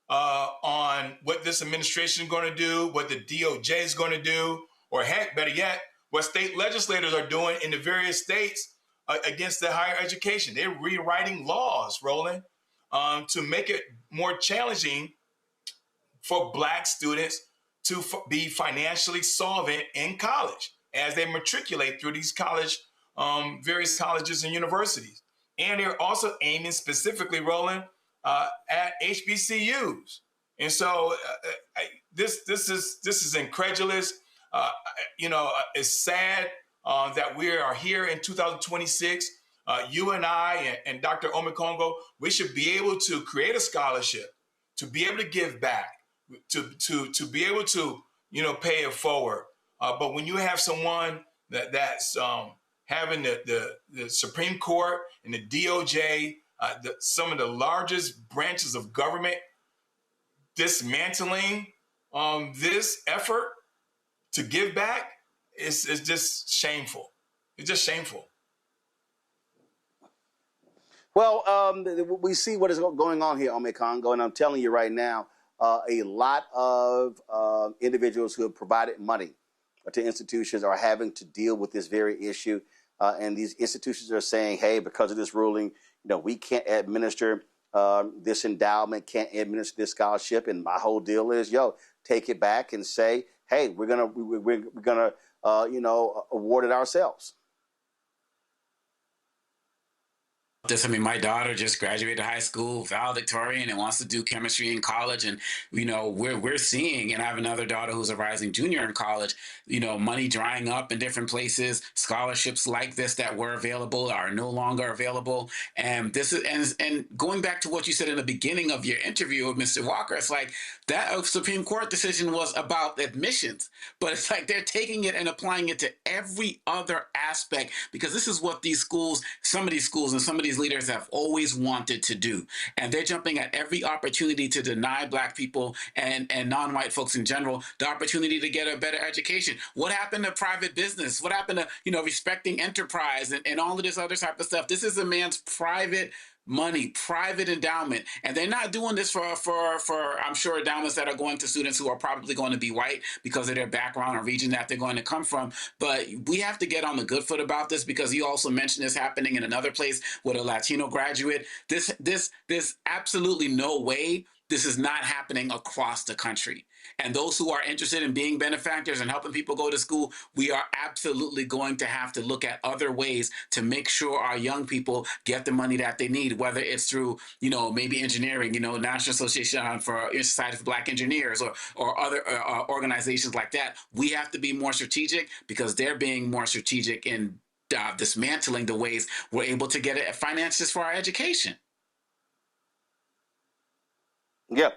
on what this administration is going to do, what the DOJ is going to do, or heck, better yet, what state legislators are doing in the various states against the higher education. They're rewriting laws, Roland, to make it more challenging for Black students to be financially solvent in college as they matriculate through these various colleges and universities. And they're also aiming specifically, Roland, at HBCUs. And so this is incredulous. It's sad that we are here in 2026 you and I and Dr. Omekongo, we should be able to create a scholarship, to be able to give back, to be able to, pay it forward. But when you have someone that's having the Supreme Court and the DOJ, some of the largest branches of government, dismantling this effort to give back, is just shameful. It's just shameful. Well, we see what is going on here, Omekongo, and I'm telling you right now, a lot of individuals who have provided money to institutions are having to deal with this very issue. And these institutions are saying, hey, because of this ruling, we can't administer this endowment, can't administer this scholarship. And my whole deal is, take it back and say, hey, we're gonna award it ourselves. My daughter just graduated high school, valedictorian, and wants to do chemistry in college. And, we're seeing, and I have another daughter who's a rising junior in college, money drying up in different places. Scholarships like this that were available are no longer available. And this is, and going back to what you said in the beginning of your interview with Mr. Walker, it's like that Supreme Court decision was about admissions, but it's like they're taking it and applying it to every other aspect, because this is what these schools, some of these schools and some of these leaders have always wanted to do. And they're jumping at every opportunity to deny Black people and non-white folks in general the opportunity to get a better education. What happened to private business? What happened to, respecting enterprise and all of this other type of stuff? This is a man's private money, private endowment. And they're not doing this for I'm sure, endowments that are going to students who are probably going to be white because of their background or region that they're going to come from. But we have to get on the good foot about this, because you also mentioned this happening in another place with a Latino graduate. There's absolutely no way this is not happening across the country. And those who are interested in being benefactors and helping people go to school, we are absolutely going to have to look at other ways to make sure our young people get the money that they need, whether it's through, maybe engineering, National Association for Society for Black Engineers or other organizations like that. We have to be more strategic, because they're being more strategic in dismantling the ways we're able to get finances for our education. Yeah.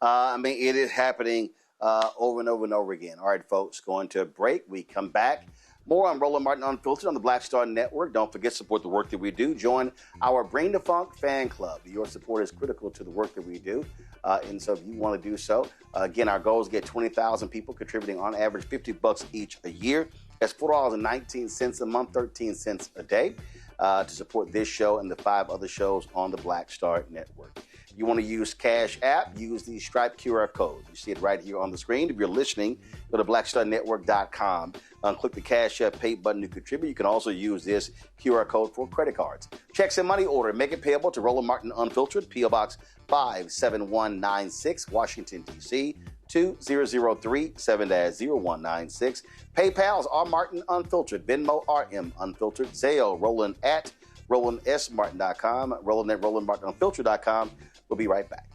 It is happening over and over and over again. All right, folks, going to a break. We come back. More on Roland Martin Unfiltered on the Black Star Network. Don't forget to support the work that we do. Join our Bring the Funk fan club. Your support is critical to the work that we do. And so if you want to do so, again, our goal is to get 20,000 people contributing on average $50 each a year. That's $4.19 a month, 13 cents a day to support this show and the 5 other shows on the Black Star Network. If you want to use Cash App, use the Stripe QR code. You see it right here on the screen. If you're listening, go to blackstarnetwork.com. Click the Cash App Pay button to contribute. You can also use this QR code for credit cards. Checks and money order. Make it payable to Roland Martin Unfiltered, P.O. Box 57196, Washington, D.C. 2003 7-0196. PayPal's R Martin Unfiltered, Venmo RM Unfiltered, Zelle Roland at RolandSMartin.com, Roland at RolandMartinUnfiltered.com. We'll be right back.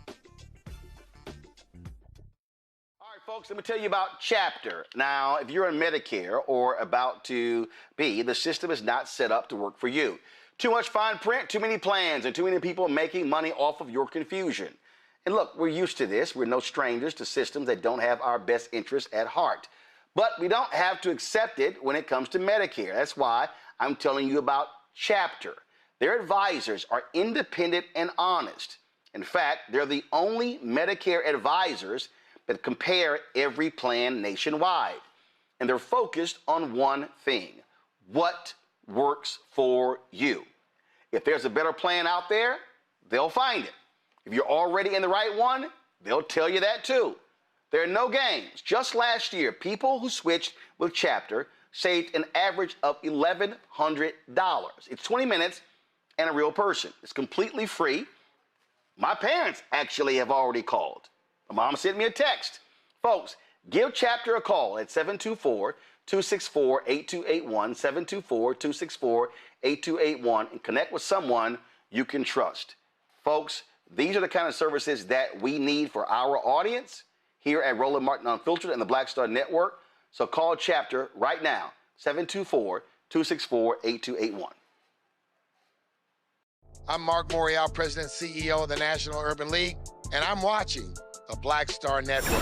All right, folks, let me tell you about Chapter. Now, if you're on Medicare or about to be, the system is not set up to work for you. Too much fine print, too many plans, and too many people making money off of your confusion. And look, we're used to this. We're no strangers to systems that don't have our best interests at heart. But we don't have to accept it when it comes to Medicare. That's why I'm telling you about Chapter. Their advisors are independent and honest. In fact, they're the only Medicare advisors that compare every plan nationwide. And they're focused on one thing: what works for you. If there's a better plan out there, they'll find it. If you're already in the right one, they'll tell you that too. There are no games. Just last year, people who switched with Chapter saved an average of $1,100. It's 20 minutes and a real person. It's completely free. My parents actually have already called. My mom sent me a text. Folks, give Chapter a call at 724-264-8281, 724-264-8281, and connect with someone you can trust. Folks, these are the kind of services that we need for our audience here at Roland Martin Unfiltered and the Black Star Network. So call Chapter right now, 724-264-8281. I'm Mark Morial, President and CEO of the National Urban League, and I'm watching the Black Star Network.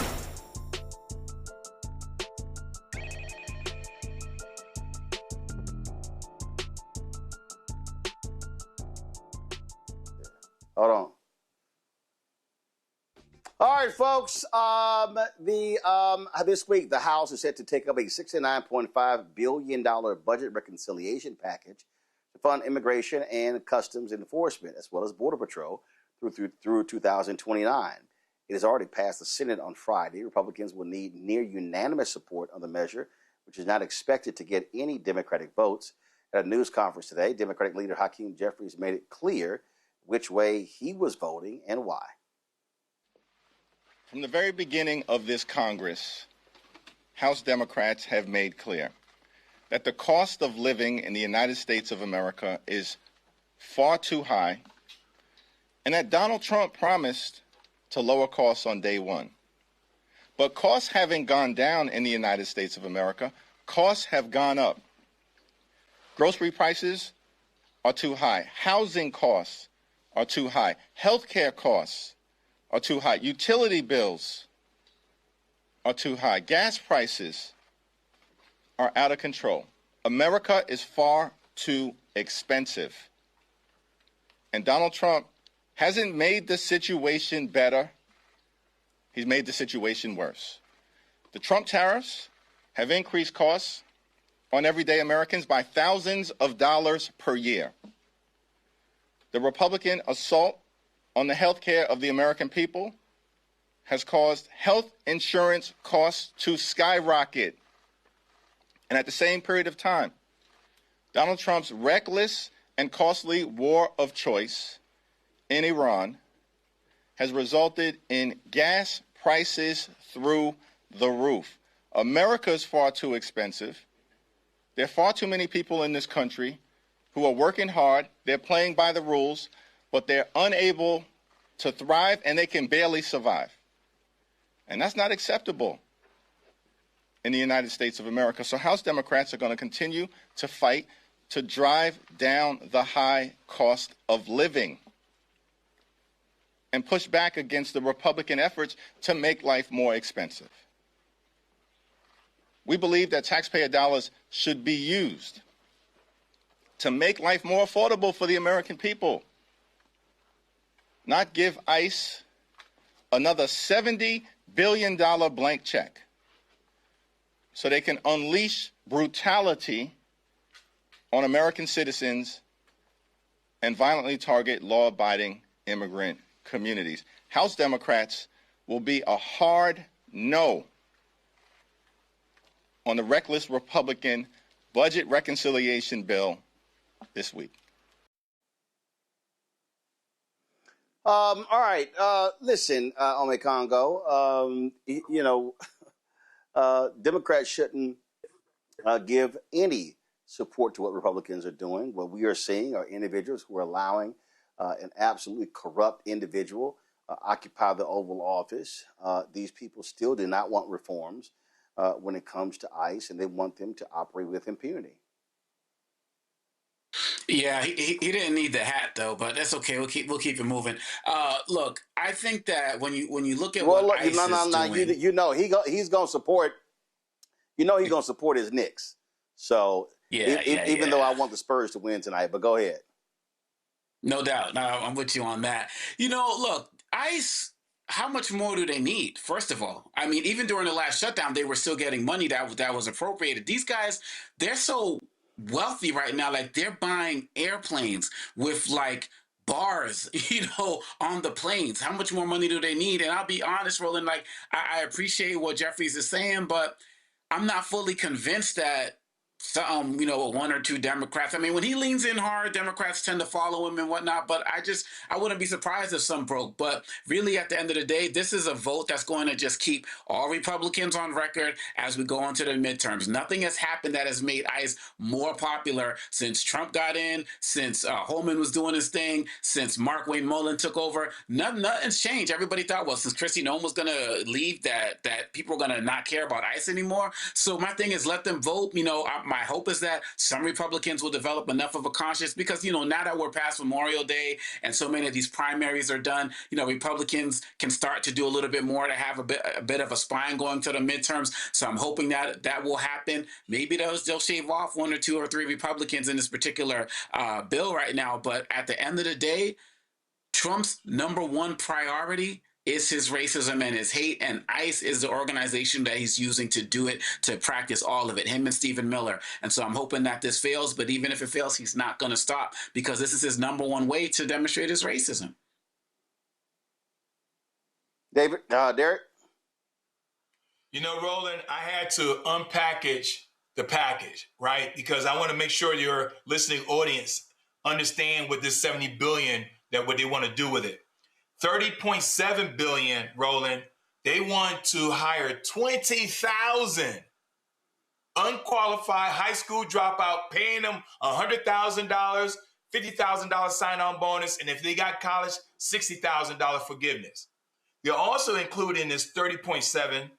Hold on. All right, folks. This week, the House is set to take up a $69.5 billion budget reconciliation package to fund immigration and customs enforcement, as well as Border Patrol, through 2029. It has already passed the Senate on Friday. Republicans will need near unanimous support on the measure, which is not expected to get any Democratic votes. At a news conference today, Democratic leader Hakeem Jeffries made it clear which way he was voting and why. From the very beginning of this Congress, House Democrats have made clear that the cost of living in the United States of America is far too high, and that Donald Trump promised to lower costs on day one. But costs haven't gone down in the United States of America. Costs have gone up. Grocery prices are too high. Housing costs are too high. Healthcare costs are too high. Utility bills are too high. Gas prices are out of control. America is far too expensive. And Donald Trump hasn't made the situation better. He's made the situation worse. The Trump tariffs have increased costs on everyday Americans by thousands of dollars per year. The Republican assault on the health care of the American people has caused health insurance costs to skyrocket. And at the same period of time, Donald Trump's reckless and costly war of choice in Iran has resulted in gas prices through the roof. America is far too expensive. There are far too many people in this country who are working hard, they're playing by the rules, but they're unable to thrive and they can barely survive. And that's not acceptable in the United States of America. So House Democrats are going to continue to fight to drive down the high cost of living and push back against the Republican efforts to make life more expensive. We believe that taxpayer dollars should be used to make life more affordable for the American people, not give ICE another $70 billion blank check so they can unleash brutality on American citizens and violently target law-abiding immigrant communities. House Democrats will be a hard no on the reckless Republican budget reconciliation bill this week. All right. Listen, Ome Congo, Democrats shouldn't give any support to what Republicans are doing. What we are seeing are individuals who are allowing an absolutely corrupt individual occupy the Oval Office. These people still do not want reforms when it comes to ICE, and they want them to operate with impunity. Yeah, he didn't need the hat though, but that's okay. We'll keep it moving. Look, I think that when you look at what ICE is doing, he's going to support. He's going to support his Knicks. So even though I want the Spurs to win tonight, but go ahead. No doubt. No, I'm with you on that. Look, ICE. How much more do they need? First of all, I mean, even during the last shutdown, they were still getting money that was appropriated. These guys, they're so wealthy right now, like they're buying airplanes with like bars, on the planes. How much more money do they need? And I'll be honest, Roland, like I appreciate what Jeffries is saying, but I'm not fully convinced that one or two Democrats. I mean, when he leans in hard, Democrats tend to follow him and whatnot, but I wouldn't be surprised if some broke. But really, at the end of the day, this is a vote that's going to just keep all Republicans on record as we go into the midterms. Nothing has happened that has made ICE more popular since Trump got in, since Holman was doing his thing, since Mark Wayne Mullen took over. Nothing's changed. Everybody thought, well, since Kristi Noem was going to leave, that people are going to not care about ICE anymore. So my thing is, let them vote. my hope is that some Republicans will develop enough of a conscience because, now that we're past Memorial Day and so many of these primaries are done, Republicans can start to do a little bit more to have a bit of a spine going to the midterms. So I'm hoping that will happen. Maybe they'll shave off 1 or 2 or 3 Republicans in this particular bill right now. But at the end of the day, Trump's #1 priority is his racism and his hate, and ICE is the organization that he's using to do it, to practice all of it, him and Stephen Miller. And so I'm hoping that this fails, but even if it fails, he's not going to stop because this is his #1 way to demonstrate his racism. Derek? Roland, I had to unpackage the package, right? Because I want to make sure your listening audience understand what this $70 billion, what they want to do with it. $30.7 billion, Roland, they want to hire 20,000 unqualified high school dropout, paying them $100,000, $50,000 sign-on bonus, and if they got college, $60,000 forgiveness. They're also including this 30.7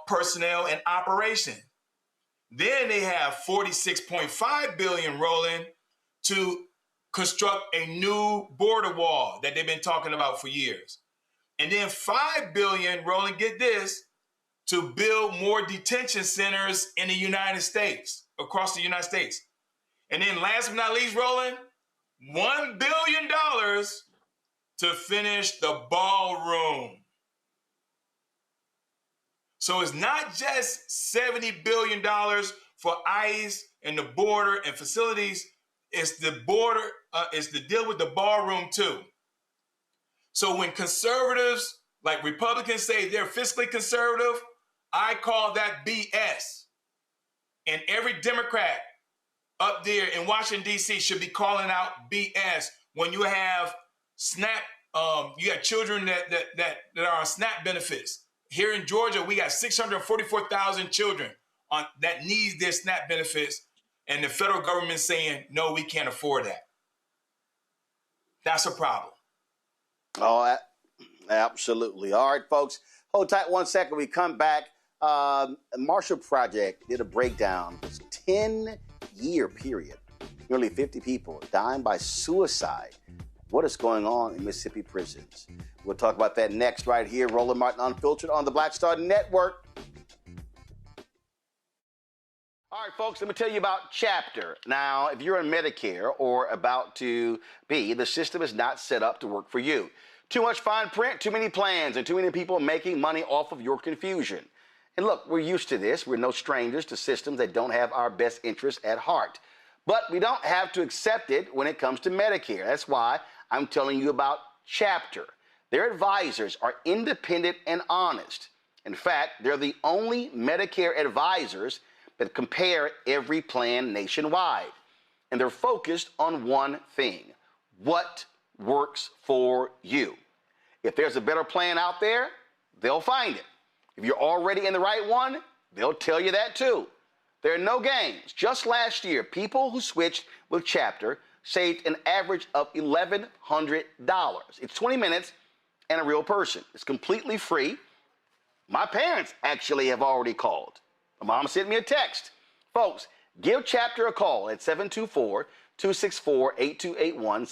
personnel and operation. Then they have $46.5 billion, Roland, to construct a new border wall that they've been talking about for years. And then $5 billion, Roland, get this, to build more detention centers in the United States, across the United States. And then last but not least, Roland, $1 billion to finish the ballroom. So it's not just $70 billion for ICE and the border and facilities. It's the border, it's the deal with the ballroom too. So when conservatives, like Republicans, say they're fiscally conservative, I call that BS. And every Democrat up there in Washington, D.C. should be calling out BS when you have SNAP, you got children that are on SNAP benefits. Here in Georgia, we got 644,000 children that need their SNAP benefits, and the federal government saying, no, we can't afford that. That's a problem. Oh, absolutely. All right, folks, hold tight 1 second. We come back. Marshall Project did a breakdown. It's a 10-year period. Nearly 50 people dying by suicide. What is going on in Mississippi prisons? We'll talk about that next right here. Roland Martin Unfiltered on the Black Star Network. All right, folks, let me tell you about Chapter. Now, if you're on Medicare or about to be, the system is not set up to work for you. Too much fine print, too many plans, and too many people making money off of your confusion. And look, we're used to this. We're no strangers to systems that don't have our best interests at heart. But we don't have to accept it when it comes to Medicare. That's why I'm telling you about Chapter. Their advisors are independent and honest. In fact, they're the only Medicare advisors that compare every plan nationwide. And they're focused on one thing: what works for you. If there's a better plan out there, they'll find it. If you're already in the right one, they'll tell you that too. There are no games. Just last year, people who switched with Chapter saved an average of $1,100. It's 20 minutes and a real person. It's completely free. My parents actually have already called. My mom sent me a text. Folks, give Chapter a call at 724-264-8281,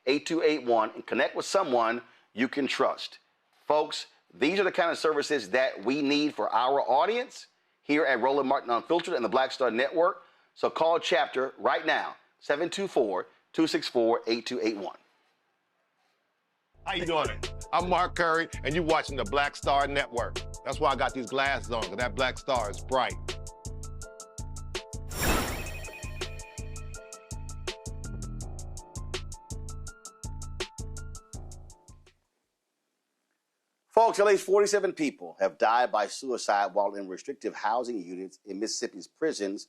724-264-8281, and connect with someone you can trust. Folks, these are the kind of services that we need for our audience here at Roland Martin Unfiltered and the Black Star Network. So call Chapter right now, 724-264-8281. How you doing? I'm Mark Curry, and you're watching the Black Star Network. That's why I got these glasses on, because that black star is bright. Folks, at least 47 people have died by suicide while in restrictive housing units in Mississippi's prisons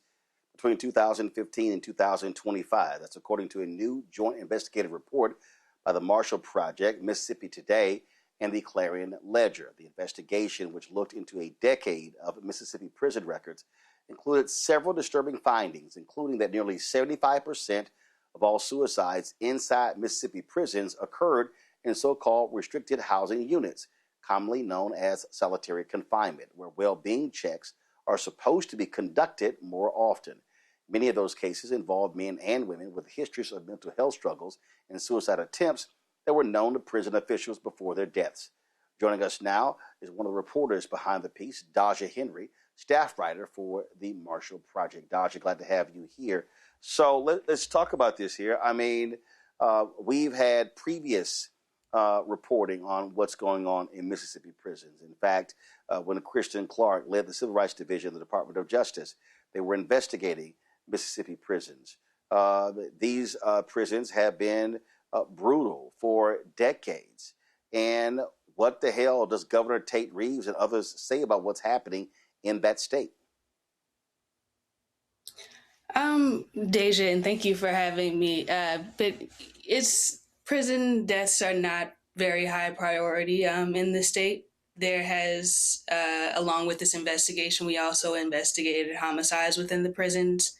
between 2015 and 2025. That's according to a new joint investigative report by the Marshall Project, Mississippi Today, and the Clarion Ledger. The investigation, which looked into a decade of Mississippi prison records, included several disturbing findings, including that nearly 75% of all suicides inside Mississippi prisons occurred in so-called restricted housing units, commonly known as solitary confinement, where well-being checks are supposed to be conducted more often. Many of those cases involve men and women with histories of mental health struggles and suicide attempts that were known to prison officials before their deaths. Joining us now is one of the reporters behind the piece, Daja Henry, staff writer for the Marshall Project. Daja, glad to have you here. So let's talk about this here. I mean, we've had previous reporting on what's going on in Mississippi prisons. In fact, when Kristen Clark led the Civil Rights Division of the Department of Justice, they were investigating Mississippi prisons. These prisons have been brutal for decades. And what the hell does Governor Tate Reeves and others say about what's happening in that state? Deja, and thank you for having me. But prison deaths are not very high priority in the state. There has, along with this investigation, we also investigated homicides within the prisons.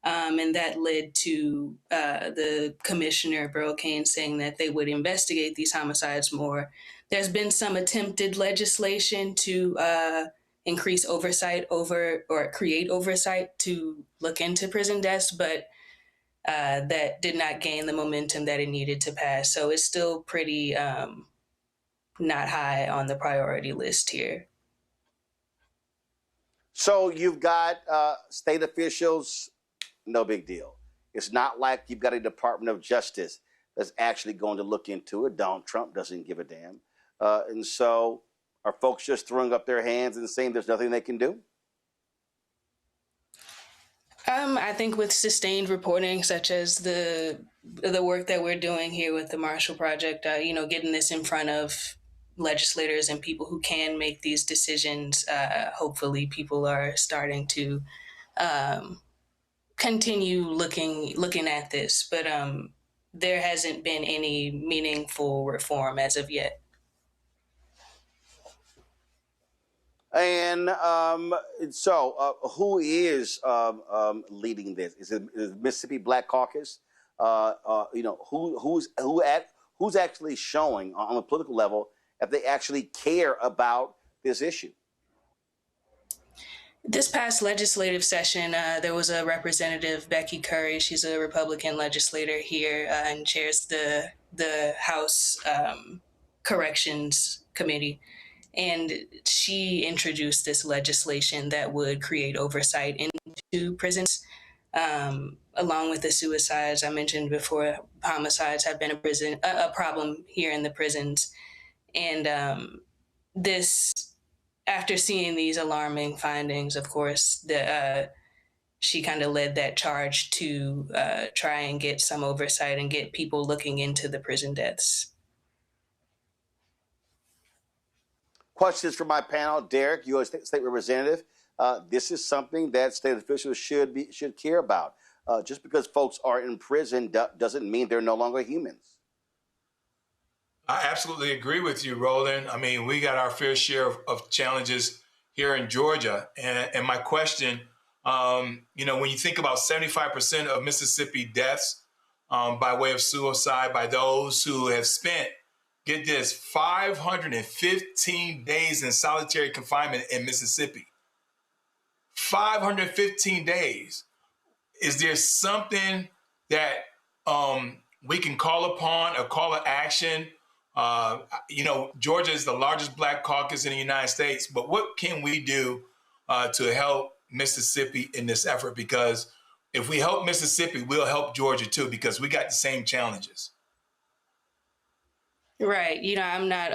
And that led to the commissioner, Burl Cain, saying that they would investigate these homicides more. There's been some attempted legislation to increase oversight or create oversight to look into prison deaths, but that did not gain the momentum that it needed to pass. So it's still pretty not high on the priority list here. So you've got state officials, no big deal. It's not like you've got a Department of Justice that's actually going to look into it. Donald Trump doesn't give a damn. And so are folks just throwing up their hands and saying there's nothing they can do? I think with sustained reporting, such as the work that we're doing here with the Marshall Project, getting this in front of legislators and people who can make these decisions, hopefully people are starting to continue looking at this. But there hasn't been any meaningful reform as of yet. And so who is leading this? Is it Mississippi Black Caucus? Who's actually showing on a political level that they actually care about this issue? This past legislative session, there was a representative, Becky Curry. She's a Republican legislator here and chairs the House Corrections Committee. And she introduced this legislation that would create oversight into prisons, along with the suicides I mentioned before. Homicides have been a problem here in the prisons, and after seeing these alarming findings, of course, she kind of led that charge to try and get some oversight and get people looking into the prison deaths. Questions from my panel. Derek, U.S. State Representative. This is something that state officials should care about. Just because folks are in prison doesn't mean they're no longer humans. I absolutely agree with you, Roland. I mean, we got our fair share of challenges here in Georgia. And my question, when you think about 75% of Mississippi deaths by way of suicide by those who have spent, get this, 515 days in solitary confinement in Mississippi. 515 days. Is there something that we can call upon, a call to action? Georgia is the largest Black caucus in the United States, but what can we do to help Mississippi in this effort? Because if we help Mississippi, we'll help Georgia too, because we got the same challenges. Right. I'm not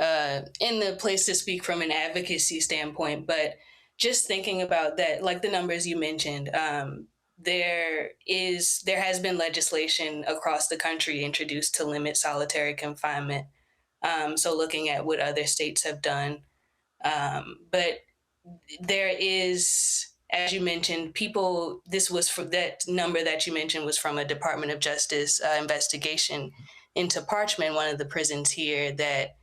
in the place to speak from an advocacy standpoint, but just thinking about that, like the numbers you mentioned, there has been legislation across the country introduced to limit solitary confinement. So looking at what other states have done. But there is, as you mentioned, that number that you mentioned was from a Department of Justice investigation into Parchman, one of the prisons here, that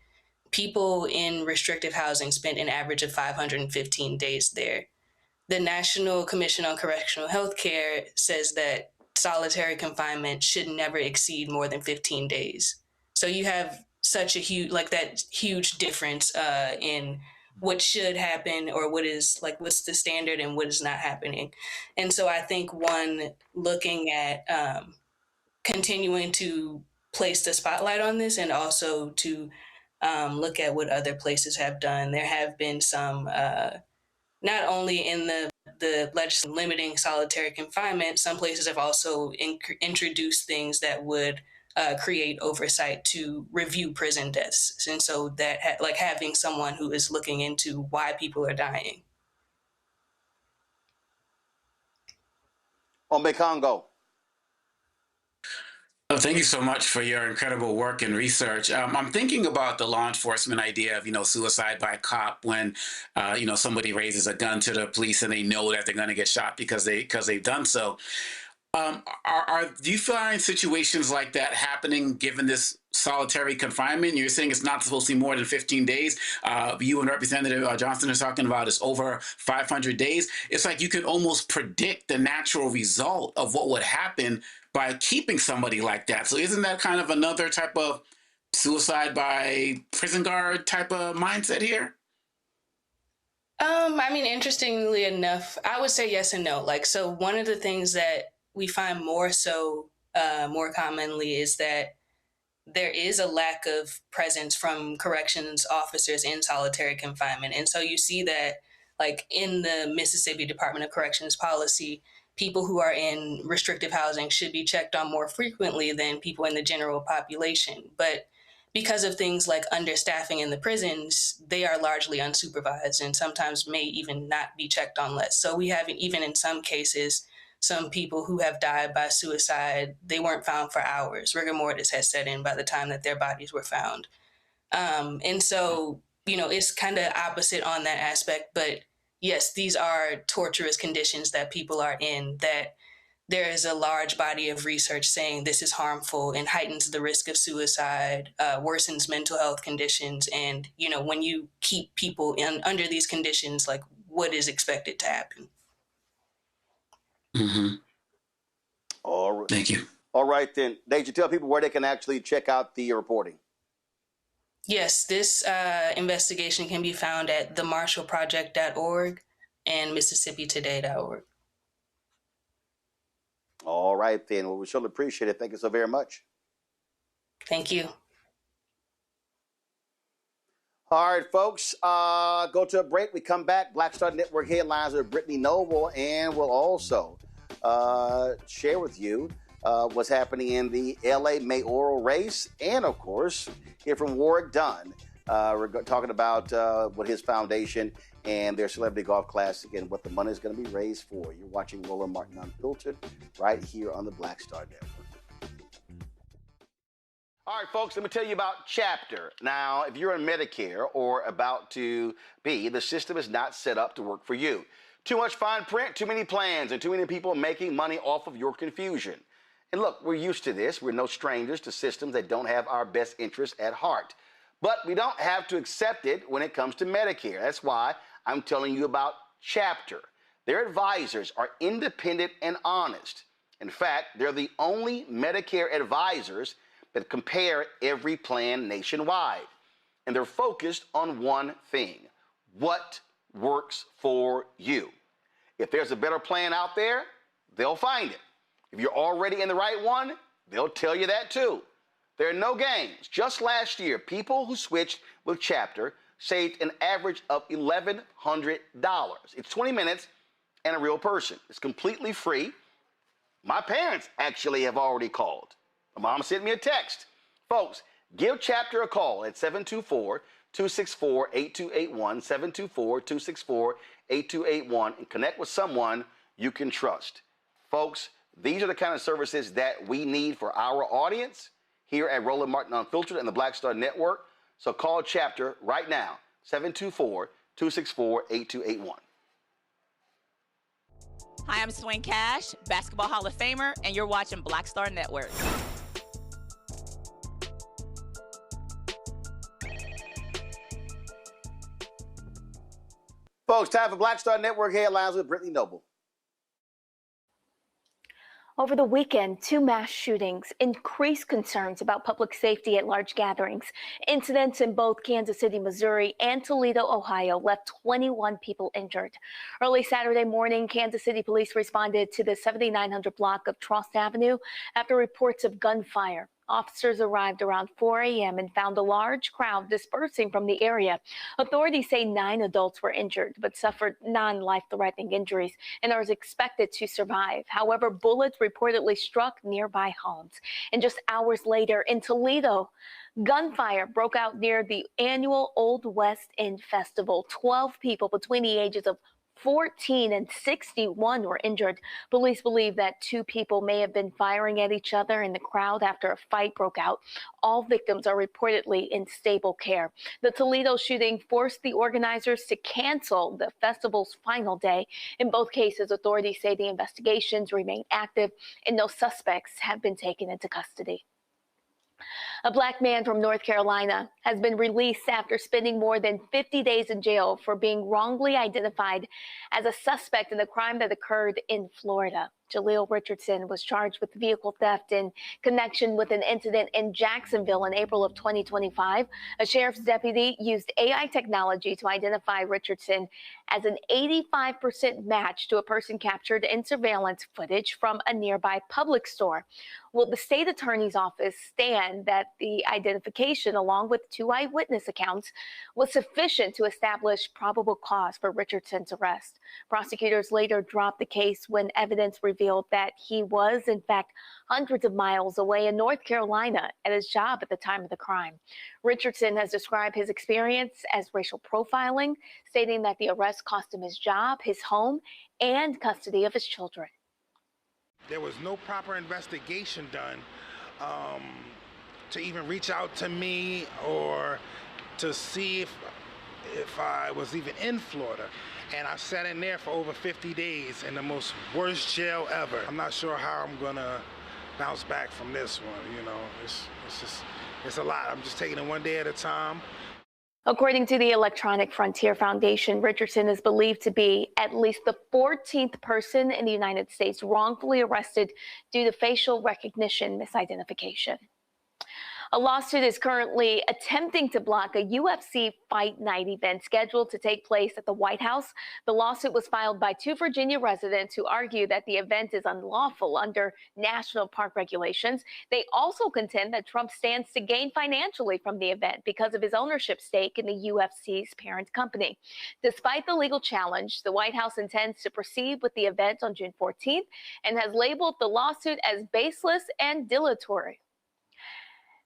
people in restrictive housing spent an average of 515 days there. The National Commission on Correctional Health Care says that solitary confinement should never exceed more than 15 days. So you have such a huge difference in what should happen or what is like what's the standard and what is not happening. And so I think one looking at continuing to place the spotlight on this and also to look at what other places have done. There have been some, not only in the legislation limiting solitary confinement, some places have also introduced things that would create oversight to review prison deaths. And so that like having someone who is looking into why people are dying. On Congo. Oh, thank you so much for your incredible work and research. I'm thinking about the law enforcement idea of, suicide by cop when, somebody raises a gun to the police and they know that they're going to get shot because they've done so. Do you find situations like that happening given this solitary confinement? You're saying it's not supposed to be more than 15 days. You and Representative Johnson are talking about it's over 500 days. It's like you can almost predict the natural result of what would happen by keeping somebody like that. So isn't that kind of another type of suicide by prison guard type of mindset here? Interestingly enough, I would say yes and no. So one of the things that we find more commonly is that there is a lack of presence from corrections officers in solitary confinement. And so you see that in the Mississippi Department of Corrections policy, people who are in restrictive housing should be checked on more frequently than people in the general population. But because of things like understaffing in the prisons, they are largely unsupervised and sometimes may even not be checked on less. So we have, even in some cases, some people who have died by suicide, they weren't found for hours. Rigor mortis has set in by the time that their bodies were found. And so, it's kind of opposite on that aspect. But yes, these are torturous conditions that people are in, that there is a large body of research saying this is harmful and heightens the risk of suicide, worsens mental health conditions. And, when you keep people under these conditions, what is expected to happen? Mm-hmm. All right. Thank you. All right, then. Deja, tell people where they can actually check out the reporting. Yes, this investigation can be found at themarshallproject.org and MississippiToday.org. All right, then. Well, we surely appreciate it. Thank you so very much. Thank you. All right, folks, go to a break. We come back. Black Star Network headlines with Brittany Noble, and we'll also share with you what's happening in the LA mayoral race, and of course, hear from Warwick Dunn. We're talking about what his foundation and their Celebrity Golf Classic and what the money is going to be raised for. You're watching Roland Martin Unfiltered right here on the Black Star Network. All right, folks, let me tell you about Chapter. Now, if you're on Medicare or about to be, the system is not set up to work for you. Too much fine print, too many plans, and too many people making money off of your confusion. And look, we're used to this. We're no strangers to systems that don't have our best interests at heart. But we don't have to accept it when it comes to Medicare. That's why I'm telling you about Chapter. Their advisors are independent and honest. In fact, they're the only Medicare advisors that compare every plan nationwide. And they're focused on one thing: what works for you. If there's a better plan out there, they'll find it. If you're already in the right one, they'll tell you that too. There are no games. Just last year, people who switched with Chapter saved an average of $1,100. It's 20 minutes and a real person. It's completely free. My parents actually have already called. My mom sent me a text. Folks, give Chapter a call at 724-264-8281, 724-264-8281, and connect with someone you can trust. Folks, these are the kind of services that we need for our audience here at Roland Martin Unfiltered and the Black Star Network. So call Chapter right now, 724-264-8281. Hi, I'm Swing Cash, Basketball Hall of Famer, and you're watching Black Star Network. Folks, time for Black Star Network headlines with Brittany Noble. Over the weekend, 2 mass shootings increased concerns about public safety at large gatherings. Incidents in both Kansas City, Missouri and Toledo, Ohio left 21 people injured. Early Saturday morning, Kansas City police responded to the 7900 block of Trost Avenue after reports of gunfire. Officers arrived around 4 a.m. and found a large crowd dispersing from the area. Authorities say 9 adults were injured but suffered non-life-threatening injuries and are expected to survive. However, bullets reportedly struck nearby homes. And just hours later in Toledo, gunfire broke out near the annual Old West End Festival. 12 people between the ages of 14 and 61 were injured. Police believe that 2 people may have been firing at each other in the crowd after a fight broke out. All victims are reportedly in stable care. The Toledo shooting forced the organizers to cancel the festival's final day. In both cases, authorities say the investigations remain active and no suspects have been taken into custody. A black man from North Carolina has been released after spending more than 50 days in jail for being wrongly identified as a suspect in the crime that occurred in Florida. Jaleel Richardson was charged with vehicle theft in connection with an incident in Jacksonville in April of 2025. A sheriff's deputy used AI technology to identify Richardson as an 85% match to a person captured in surveillance footage from a nearby Publix store. Will the state attorney's office stand that the identification, along with 2 eyewitness accounts, was sufficient to establish probable cause for Richardson's arrest? Prosecutors later dropped the case when evidence revealed that he was, in fact, hundreds of miles away in North Carolina at his job at the time of the crime. Richardson has described his experience as racial profiling, stating that the arrest cost him his job, his home, and custody of his children. There was no proper investigation done to even reach out to me or to see if I was even in Florida. And I sat in there for over 50 days in the most worst jail ever. I'm not sure how I'm gonna bounce back from this one, you know. It's a lot. I'm just taking it one day at a time. According to the Electronic Frontier Foundation, Richardson is believed to be at least the 14th person in the United States wrongfully arrested due to facial recognition misidentification. A lawsuit is currently attempting to block a UFC Fight Night event scheduled to take place at the White House. The lawsuit was filed by 2 Virginia residents who argue that the event is unlawful under national park regulations. They also contend that Trump stands to gain financially from the event because of his ownership stake in the UFC's parent company. Despite the legal challenge, the White House intends to proceed with the event on June 14th and has labeled the lawsuit as baseless and dilatory.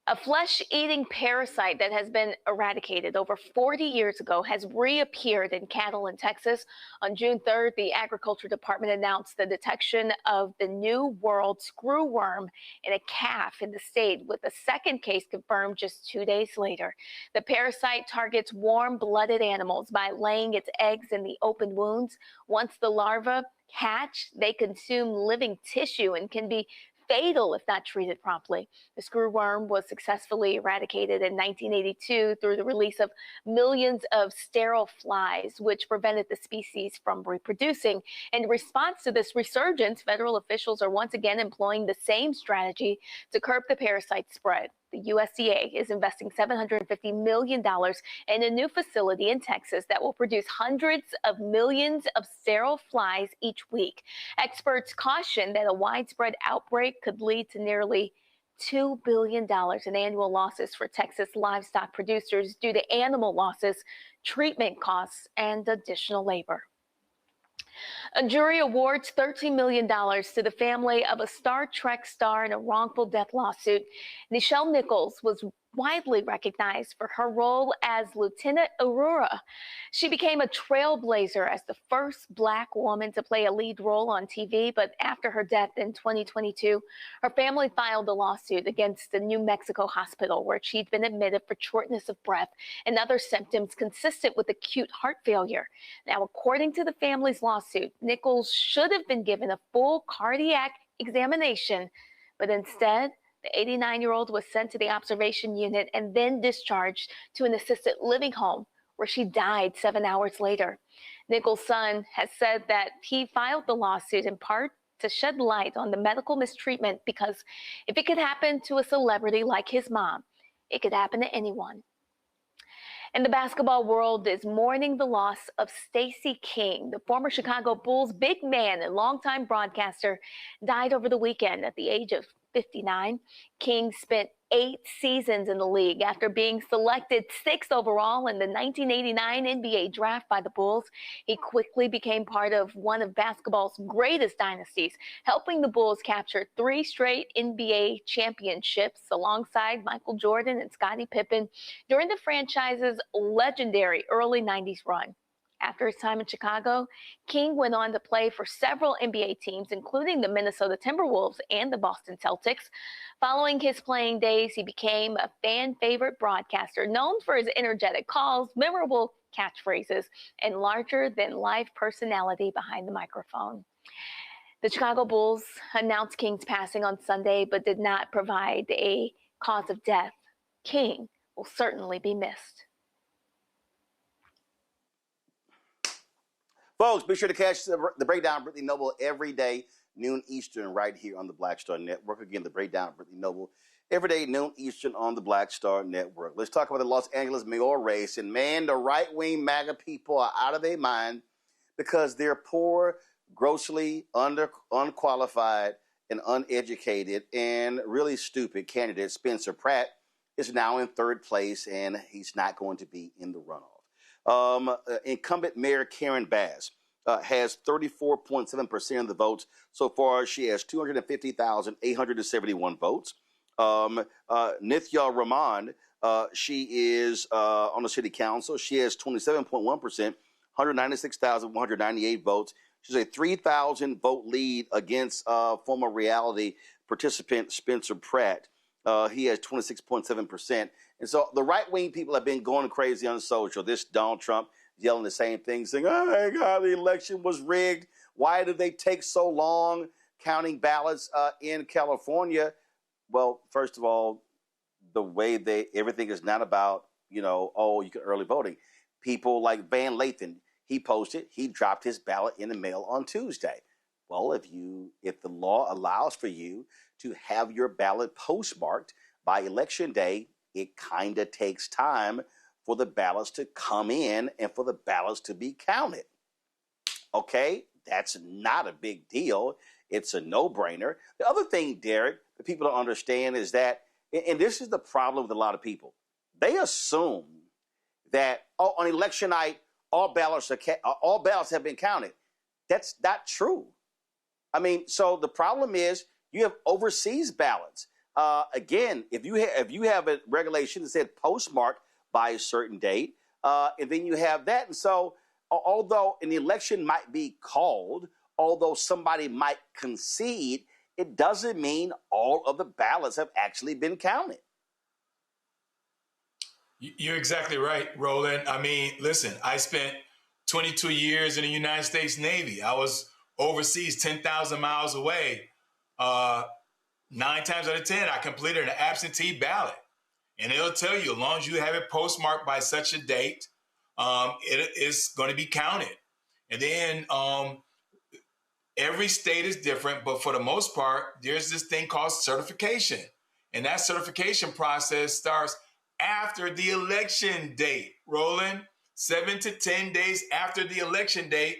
A flesh-eating parasite that has been eradicated over 40 years ago has reappeared in cattle in Texas. On June 3rd, the Agriculture Department announced the detection of the New World screwworm in a calf in the state, with a second case confirmed just 2 days later. The parasite targets warm-blooded animals by laying its eggs in the open wounds. Once the larvae hatch, they consume living tissue and can be fatal if not treated promptly. The screwworm was successfully eradicated in 1982 through the release of millions of sterile flies, which prevented the species from reproducing. In response to this resurgence, federal officials are once again employing the same strategy to curb the parasite spread. The USDA is investing $750 million in a new facility in Texas that will produce hundreds of millions of sterile flies each week. Experts caution that a widespread outbreak could lead to nearly $2 billion in annual losses for Texas livestock producers due to animal losses, treatment costs, and additional labor. A jury awards $13 million to the family of a Star Trek star in a wrongful death lawsuit. Nichelle Nichols was widely recognized for her role as Lieutenant Aurora. She became a trailblazer as the first Black woman to play a lead role on TV, but after her death in 2022, her family filed a lawsuit against the New Mexico hospital where she'd been admitted for shortness of breath and other symptoms consistent with acute heart failure. Now, according to the family's lawsuit, Nichols should have been given a full cardiac examination, but instead, the 89-year-old was sent to the observation unit and then discharged to an assisted living home where she died 7 hours later. Nichols' son has said that he filed the lawsuit in part to shed light on the medical mistreatment, because if it could happen to a celebrity like his mom, it could happen to anyone. And the basketball world is mourning the loss of Stacey King. The former Chicago Bulls big man and longtime broadcaster died over the weekend at the age of 59. King spent 8 seasons in the league after being selected 6th overall in the 1989 NBA draft by the Bulls. He quickly became part of one of basketball's greatest dynasties, helping the Bulls capture 3 straight NBA championships alongside Michael Jordan and Scottie Pippen during the franchise's legendary early 90s run. After his time in Chicago, King went on to play for several NBA teams, including the Minnesota Timberwolves and the Boston Celtics. Following his playing days, he became a fan favorite broadcaster known for his energetic calls, memorable catchphrases, and larger-than-life personality behind the microphone. The Chicago Bulls announced King's passing on Sunday, but did not provide a cause of death. King will certainly be missed. Folks, be sure to catch the Breakdown Brittany Noble every day, noon Eastern, right here on the Black Star Network. Again, the Breakdown Brittany Noble every day, noon Eastern on the Black Star Network. Let's talk about the Los Angeles mayoral race. And man, the right-wing MAGA people are out of their mind because they're poor, grossly unqualified, and uneducated, and really stupid candidate Spencer Pratt is now in 3rd place, and he's not going to be in the runoff. Incumbent Mayor Karen Bass has 34.7% of the votes. So far, she has 250,871 votes. Nithya Rahman, she is on the city council. She has 27.1%, 196,198 votes. She's a 3,000 vote lead against former reality participant Spencer Pratt. He has 26.7%. And so the right-wing people have been going crazy on social. This Donald Trump yelling the same thing, saying, oh, my God, the election was rigged. Why did they take so long counting ballots in California? Well, first of all, the way everything is not about, you can early voting. People like Van Lathan, he posted, he dropped his ballot in the mail on Tuesday. Well, if the law allows for you to have your ballot postmarked by Election Day, it kind of takes time for the ballots to come in and for the ballots to be counted. Okay, that's not a big deal. It's a no-brainer. The other thing, Derek, that people don't understand is that, and this is the problem with a lot of people, they assume that on election night, all ballots have been counted. That's not true. I mean, so the problem is you have overseas ballots. Again, if you have a regulation that said postmarked by a certain date, and then you have that, and so although an election might be called, although somebody might concede, it doesn't mean all of the ballots have actually been counted. You're exactly right, Roland. I mean, listen, I spent 22 years in the United States Navy. I was overseas 10,000 miles away. 9 times out of 10, I completed an absentee ballot. And it'll tell you, as long as you have it postmarked by such a date, it is going to be counted. And then every state is different, but for the most part, there's this thing called certification. And that certification process starts after the election date, Roland. 7 to 10 days after the election date,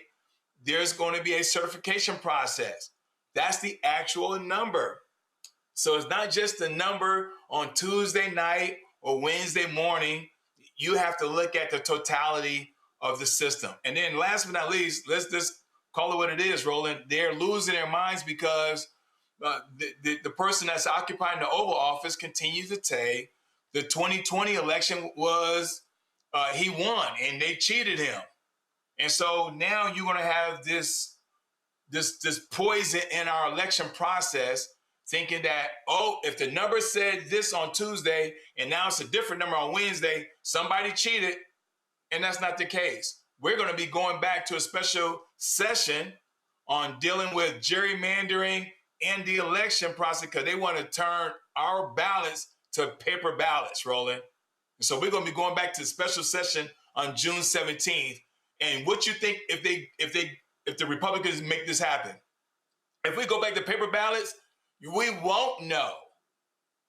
there's going to be a certification process. That's the actual number. So it's not just a number on Tuesday night or Wednesday morning. You have to look at the totality of the system. And then last but not least, let's just call it what it is, Roland. They're losing their minds because the person that's occupying the Oval Office continues to say the 2020 election was, he won and they cheated him. And so now you're going to have this poison in our election process, thinking that, if the number said this on Tuesday and now it's a different number on Wednesday, somebody cheated, and that's not the case. We're going to be going back to a special session on dealing with gerrymandering and the election process because they want to turn our ballots to paper ballots, Roland. And so we're going to be going back to the special session on June 17th. And what you think if the Republicans make this happen? If we go back to paper ballots, we won't know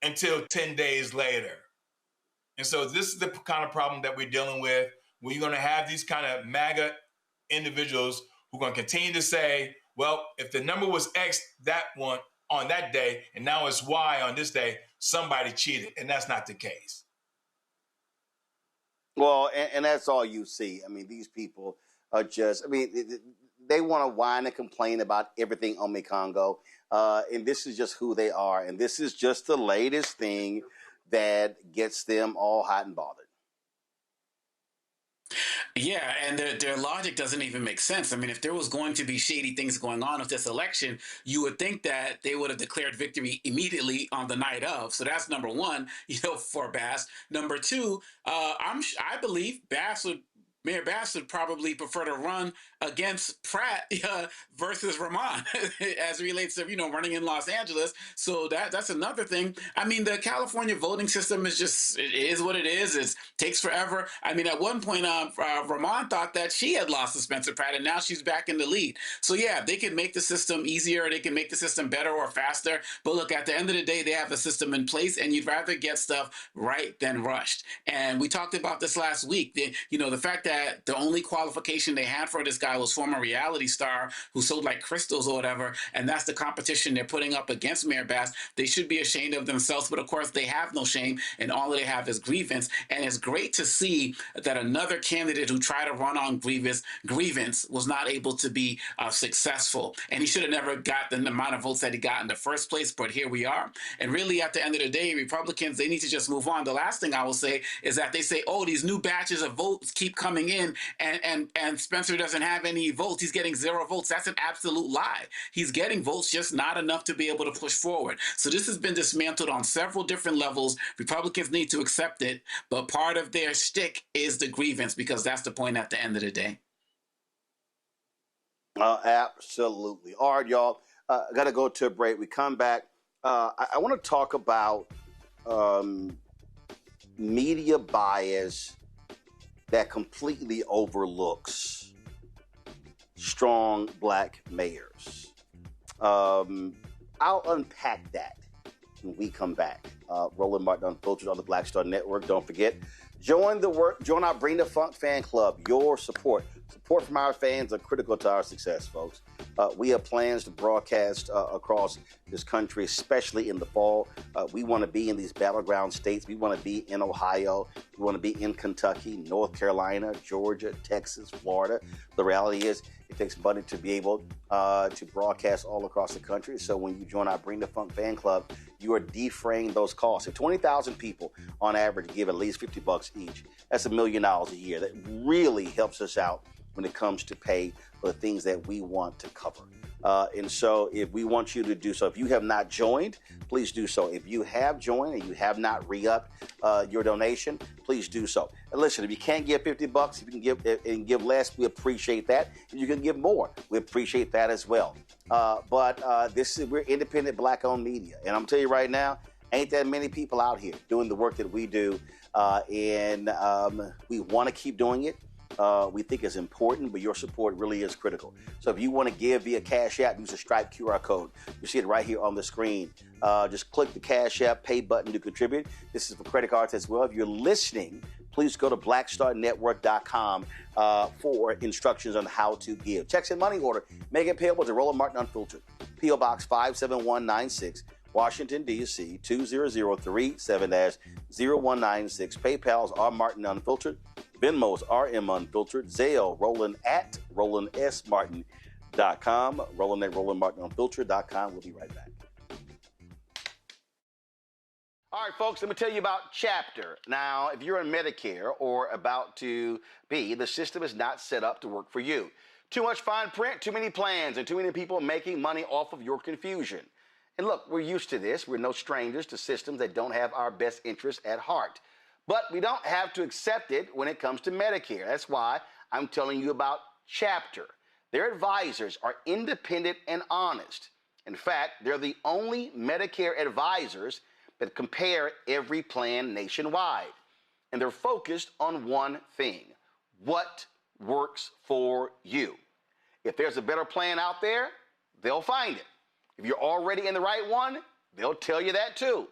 until 10 days later. And so this is the kind of problem that we're dealing with, where you're going to have these kind of MAGA individuals who are going to continue to say, well, if the number was X that one on that day, and now it's Y on this day, somebody cheated. And that's not the case. Well, and that's all you see. I mean, these people are just, they want to whine and complain about everything on Congo. And this is just who they are. And this is just the latest thing that gets them all hot and bothered. Yeah, and their logic doesn't even make sense. I mean, if there was going to be shady things going on with this election, you would think that they would have declared victory immediately on the night of. So that's number one, for Bass. Number two, I believe Mayor Bass would probably prefer to run against Pratt versus Ramon as it relates to, running in Los Angeles. So that's another thing. I mean, the California voting system is it is what it is. It takes forever. I mean, at one point, Ramon thought that she had lost to Spencer Pratt, and now she's back in the lead. So yeah, they can make the system easier. They can make the system better or faster. But look, at the end of the day, they have the system in place, and you'd rather get stuff right than rushed. And we talked about this last week. The fact that the only qualification they had for this guy was former reality star who sold like crystals or whatever, and that's the competition they're putting up against Mayor Bass. They should be ashamed of themselves, but of course they have no shame, and all they have is grievance. And it's great to see that another candidate who tried to run on grievance was not able to be successful, and he should have never got the amount of votes that he got in the first place, but here we are. And really, at the end of the day, Republicans, they need to just move on. The last thing I will say is that they say, oh, these new batches of votes keep coming in, and Spencer doesn't have any votes. He's getting 0 votes. That's an absolute lie. He's getting votes, just not enough to be able to push forward. So this has been dismantled on several different levels. Republicans need to accept it, but part of their shtick is the grievance, because that's the point at the end of the day. Absolutely. All right, y'all. Got to go to a break. We come back. I want to talk about media bias that completely overlooks strong black mayors. I'll unpack that when we come back. Roland Martin Unfiltered on the Black Star Network. Don't forget, join our Bring the Funk fan club. Your support from our fans are critical to our success, folks. We have plans to broadcast across this country, especially in the fall. We want to be in these battleground states. We want to be in Ohio. We want to be in Kentucky, North Carolina, Georgia, Texas, Florida. The reality is it takes money to be able to broadcast all across the country. So when you join our Bring the Funk fan club, you are defraying those costs. If 20,000 people on average give at least $50 each, that's $1 million a year. That really helps us out when it comes to pay for the things that we want to cover. And so if we want you to do so, if you have not joined, please do so. If you have joined and you have not re-upped your donation, please do so. And listen, if you can't give $50, if you can give less, we appreciate that. If you can give more, we appreciate that as well. But we're independent black-owned media. And I'm telling you right now, ain't that many people out here doing the work that we do. And we want to keep doing it. We think it's important, but your support really is critical. So if you want to give via Cash App, use the Stripe QR code. You see it right here on the screen. Just click the Cash App pay button to contribute. This is for credit cards as well. If you're listening, please go to blackstarnetwork.com for instructions on how to give. Checks and money order. Make it payable to Roland Martin Unfiltered. P.O. Box 57196. Washington, D.C. 20037-0196. PayPal's R. Martin Unfiltered. Venmo's RM Unfiltered. Zelle, Roland at RolandSMartin.com. Roland at RolandMartinUnfiltered.com. We'll be right back. All right, folks, let me tell you about Chapter. Now, if you're in Medicare or about to be, the system is not set up to work for you. Too much fine print, too many plans, and too many people making money off of your confusion. And look, we're used to this. We're no strangers to systems that don't have our best interests at heart. But we don't have to accept it when it comes to Medicare. That's why I'm telling you about Chapter. Their advisors are independent and honest. In fact, they're the only Medicare advisors that compare every plan nationwide. And they're focused on one thing: what works for you. If there's a better plan out there, they'll find it. If you're already in the right one, they'll tell you that too.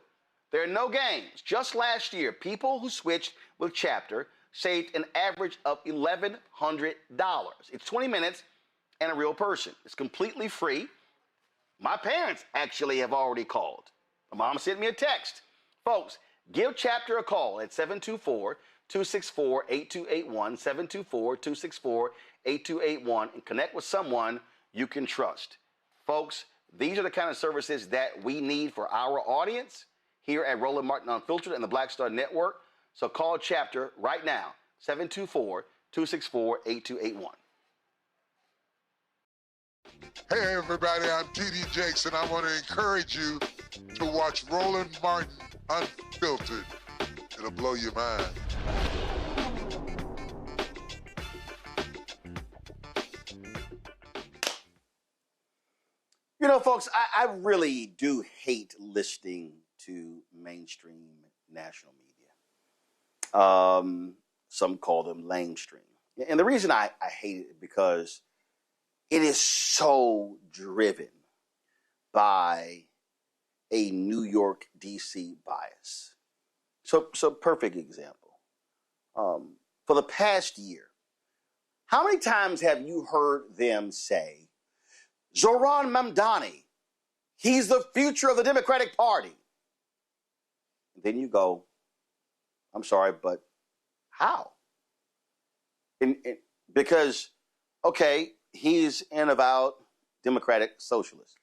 There are no games. Just last year, people who switched with Chapter saved an average of $1,100. It's 20 minutes and a real person. It's completely free. My parents actually have already called. My mom sent me a text. Folks, give Chapter a call at 724-264-8281, 724-264-8281, and connect with someone you can trust. Folks, these are the kind of services that we need for our audience here at Roland Martin Unfiltered and the Black Star Network. So call Chapter right now, 724-264-8281. Hey everybody, I'm T.D. Jakes, and I want to encourage you to watch Roland Martin Unfiltered. It'll blow your mind. You know, folks, I really do hate listening to mainstream national media. Some call them lamestream. And the reason I hate it because it is so driven by a New York, D.C. bias. So perfect example. For the past year, how many times have you heard them say, Zohran Mamdani, he's the future of the Democratic Party? And then you go, I'm sorry, but how? Because, okay, he's in about democratic socialists.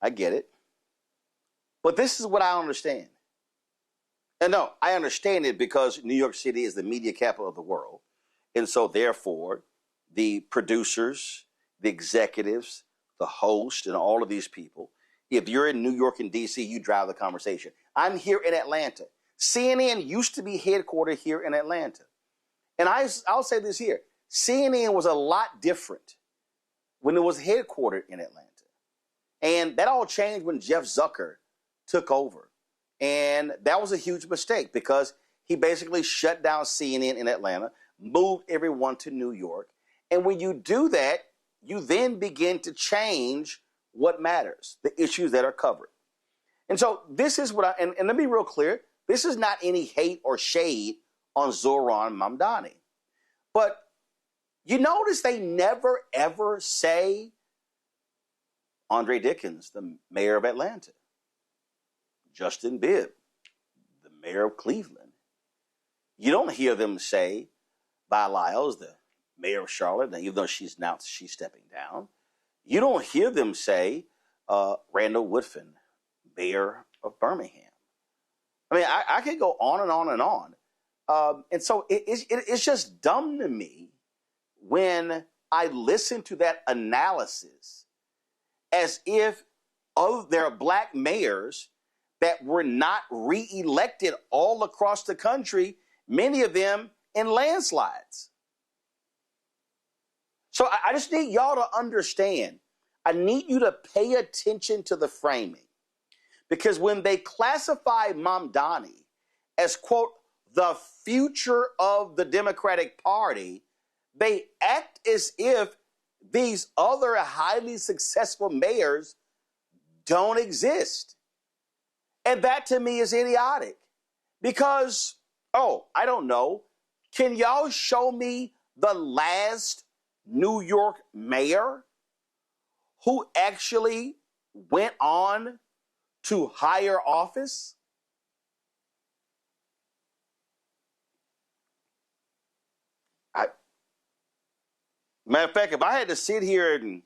I get it. But this is what I understand. And no, I understand it because New York City is the media capital of the world. And so therefore, the producers, the executives, the host, and all of these people, if you're in New York and D.C., you drive the conversation. I'm here in Atlanta. CNN used to be headquartered here in Atlanta. And I'll say this here. CNN was a lot different when it was headquartered in Atlanta. And that all changed when Jeff Zucker took over. And that was a huge mistake because he basically shut down CNN in Atlanta, moved everyone to New York. And when you do that, you then begin to change what matters, the issues that are covered. And so this is what and let me be real clear, this is not any hate or shade on Zohran Mamdani. But you notice they never, ever say Andre Dickens, the mayor of Atlanta, Justin Bibb, the mayor of Cleveland. You don't hear them say Vi Lyles, the mayor of Charlotte, even though she's announced she's stepping down. You don't hear them say Randall Woodfin, mayor of Birmingham. I mean, I could go on and on and on. And so it's just dumb to me when I listen to that analysis as if there are black mayors that were not reelected all across the country, many of them in landslides. So I just need y'all to understand. I need you to pay attention to the framing. Because when they classify Mamdani as, quote, the future of the Democratic Party, they act as if these other highly successful mayors don't exist. And that to me is idiotic. Because, I don't know, can y'all show me the last New York mayor who actually went on to higher office? Matter of fact, if I had to sit here and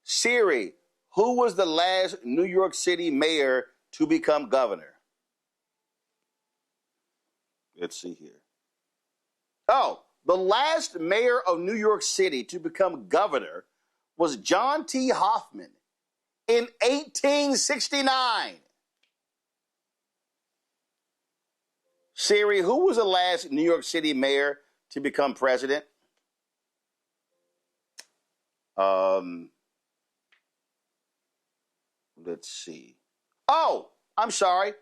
Siri, who was the last New York City mayor to become governor? Let's see here. The last mayor of New York City to become governor was John T. Hoffman in 1869. Siri, who was the last New York City mayor to become president? Let's see. I'm sorry.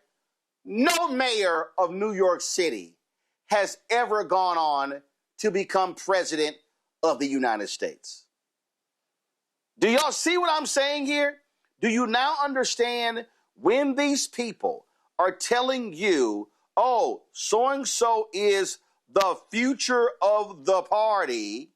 No mayor of New York City has ever gone on to become president of the United States. Do y'all see what I'm saying here? Do you now understand when these people are telling you, oh, so-and-so is the future of the party,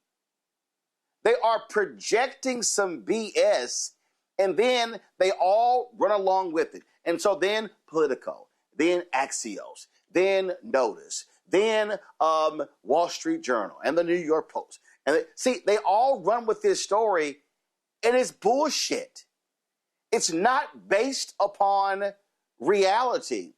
they are projecting some BS, and then they all run along with it. And so then Politico, then Axios, then Notice, then Wall Street Journal, and the New York Post. And they all run with this story, and it's bullshit. It's not based upon reality.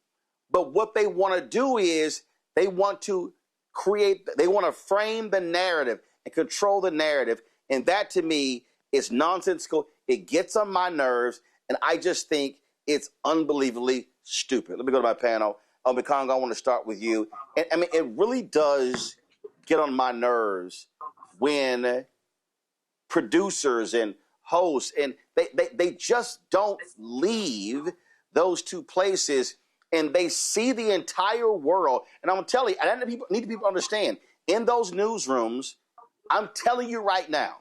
But what they want to do is they want to frame the narrative and control the narrative. And that, to me, is nonsensical. It gets on my nerves, and I just think it's unbelievably stupid. Let me go to my panel. Mikongo, I want to start with you. And, I mean, it really does get on my nerves when producers and hosts, and they just don't leave those two places, and they see the entire world. And I'm telling you, I need people to understand, in those newsrooms, I'm telling you right now,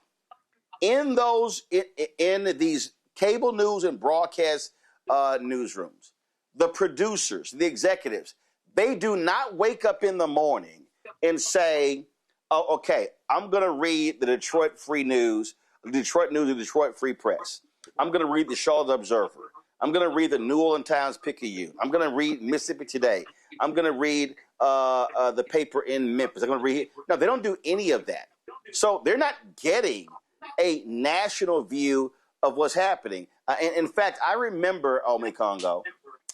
in these cable news and broadcast newsrooms, the producers, the executives, they do not wake up in the morning and say, oh, okay, I'm going to read the Detroit Free News, the Detroit News, the Detroit Free Press. I'm going to read the Charlotte Observer. I'm going to read the New Orleans Times-Picayune. I'm going to read Mississippi Today. I'm going to read the paper in Memphis. I'm going to read. No, they don't do any of that. So they're not getting a national view of what's happening. And in fact, I remember, Mikongo,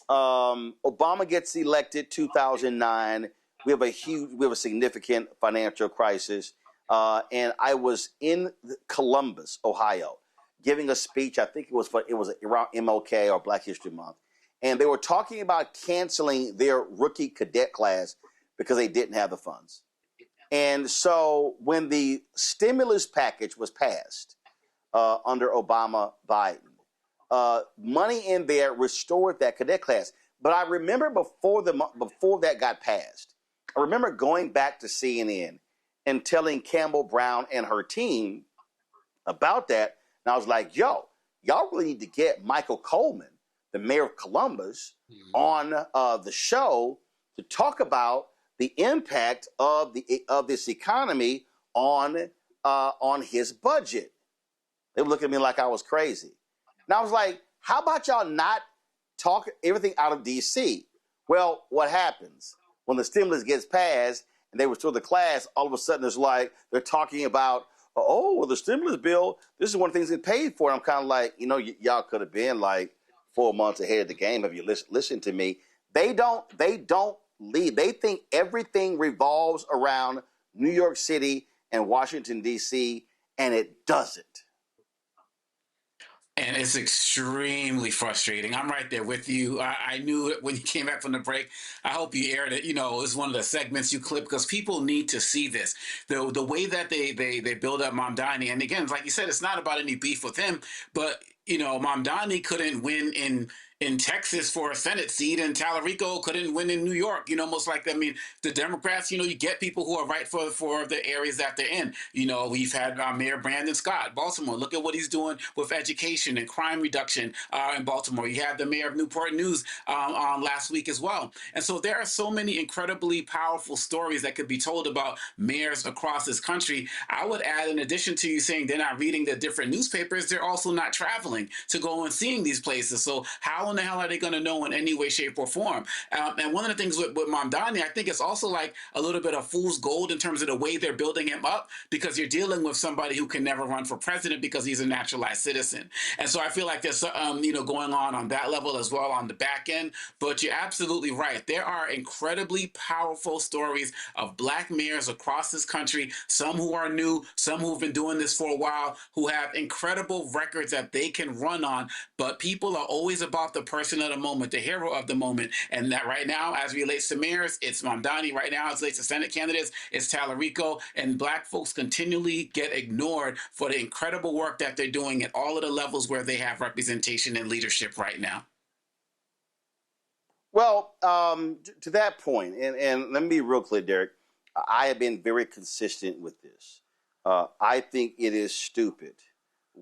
Obama gets elected 2009. We have a significant financial crisis. And I was in Columbus, Ohio, giving a speech. I think it was around MLK or Black History Month. And they were talking about canceling their rookie cadet class because they didn't have the funds. And so when the stimulus package was passed under Obama Biden, money in there restored that cadet class. But I remember before that got passed, I remember going back to CNN and telling Campbell Brown and her team about that. And I was like, yo, y'all really need to get Michael Coleman, the mayor of Columbus, on the show to talk about the impact of this economy on his budget. They were looking at me like I was crazy. And I was like, how about y'all not talk everything out of D.C.? Well, what happens when the stimulus gets passed and they restore the class, all of a sudden it's like they're talking about, the stimulus bill, this is one of the things they paid for. And I'm kind of like, y'all could have been like 4 months ahead of the game if you listen to me. They don't lead. They think everything revolves around New York City and Washington, D.C., and it doesn't. And it's extremely frustrating. I'm right there with you. I knew it when you came back from the break. I hope you aired it. It's one of the segments you clip because people need to see this. The way that they build up Mamdani, and again, like you said, it's not about any beef with him, but Mamdani couldn't win in Texas for a Senate seat, and Tallarico couldn't win in New York. Most like, the Democrats, you get people who are right for the areas that they're in. We've had Mayor Brandon Scott, Baltimore. Look at what he's doing with education and crime reduction in Baltimore. You had the mayor of Newport News last week as well. And so there are so many incredibly powerful stories that could be told about mayors across this country. I would add, in addition to you saying they're not reading the different newspapers, they're also not traveling to go and seeing these places. So how in the hell are they going to know in any way, shape, or form? And one of the things with Mamdani, I think it's also like a little bit of fool's gold in terms of the way they're building him up, because you're dealing with somebody who can never run for president because he's a naturalized citizen. And so I feel like there's going on that level as well on the back end. But you're absolutely right. There are incredibly powerful stories of Black mayors across this country, some who are new, some who've been doing this for a while, who have incredible records that they can run on. But people are always about the person of the moment, the hero of the moment. And that right now, as it relates to mayors, it's Mamdani. Right now, as it relates to Senate candidates, it's Tallarico. And Black folks continually get ignored for the incredible work that they're doing at all of the levels where they have representation and leadership right now. Well, to that point, and let me be real clear, Derek, I have been very consistent with this. I think it is stupid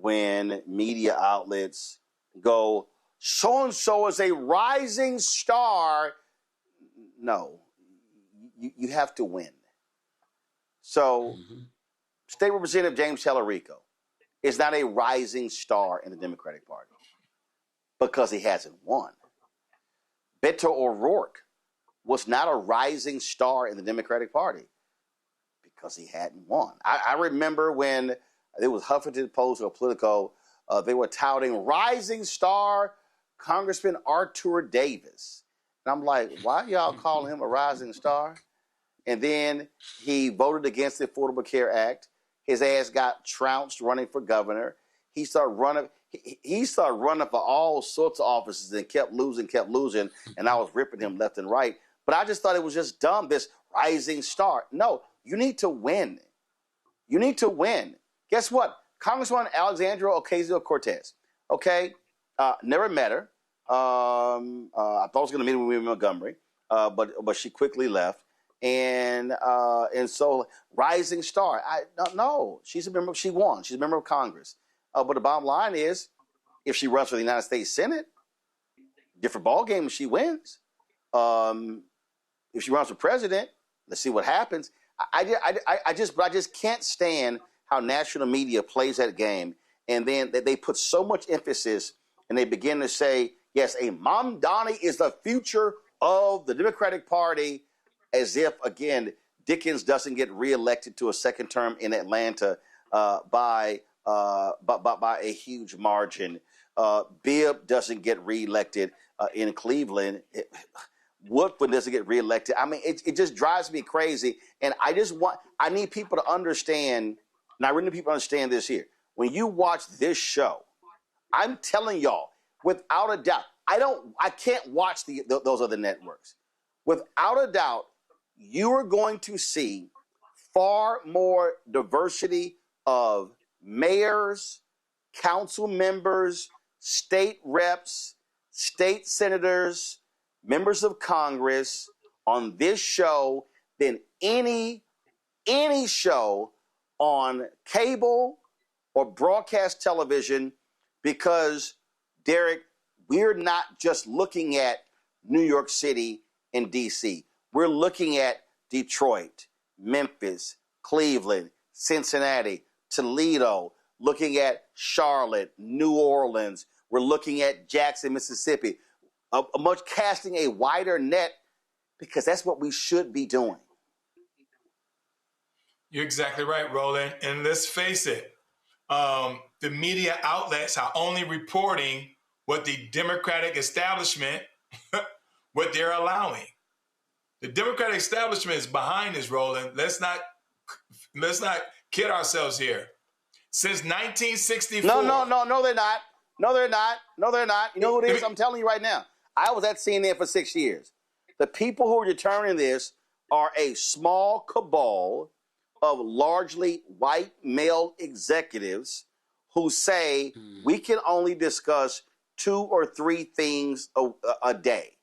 when media outlets go, so-and-so is a rising star. No, you have to win. So State Representative James Tellerico is not a rising star in the Democratic Party because he hasn't won. Beto O'Rourke was not a rising star in the Democratic Party because he hadn't won. I remember when it was Huffington Post or Politico, they were touting rising star Congressman Arthur Davis. And I'm like, why y'all calling him a rising star? And then he voted against the Affordable Care Act. His ass got trounced running for governor. He started running. He started running for all sorts of offices and kept losing. And I was ripping him left and right. But I just thought it was just dumb, this rising star. No, you need to win. You need to win. Guess what? Congresswoman Alexandria Ocasio-Cortez, okay? Never met her. I thought I was going to meet her in Montgomery, but she quickly left. And so rising star. No, she's a member. She won. She's a member of Congress. But the bottom line is, if she runs for the United States Senate, different ballgame if she wins. If she runs for president, let's see what happens. I just can't stand how national media plays that game, and then they put so much emphasis, and they begin to say, yes, a Mamdani is the future of the Democratic Party, as if, again, Dickens doesn't get reelected to a second term in Atlanta by a huge margin. Bibb doesn't get reelected in Cleveland. Woodford doesn't get reelected. I mean, it just drives me crazy. And I need people to understand, and I really need people to understand this here. When you watch this show, I'm telling y'all, without a doubt, I can't watch those other networks. Without a doubt, you are going to see far more diversity of mayors, council members, state reps, state senators, members of Congress on this show than any show on cable or broadcast television, because, Derek, we're not just looking at New York City and D.C. We're looking at Detroit, Memphis, Cleveland, Cincinnati, Toledo, looking at Charlotte, New Orleans. We're looking at Jackson, Mississippi. Much casting a wider net, because that's what we should be doing. You're exactly right, Roland. And let's face it, the media outlets are only reporting what the Democratic establishment, what they're allowing. The Democratic establishment is behind this, Roland. Let's not kid ourselves here. Since 1964. No, they're not. No, they're not. You know who it is? I'm telling you right now. I was at CNN for 6 years. The people who are determining this are a small cabal of largely white male executives who say we can only discuss 2 or 3 things a day.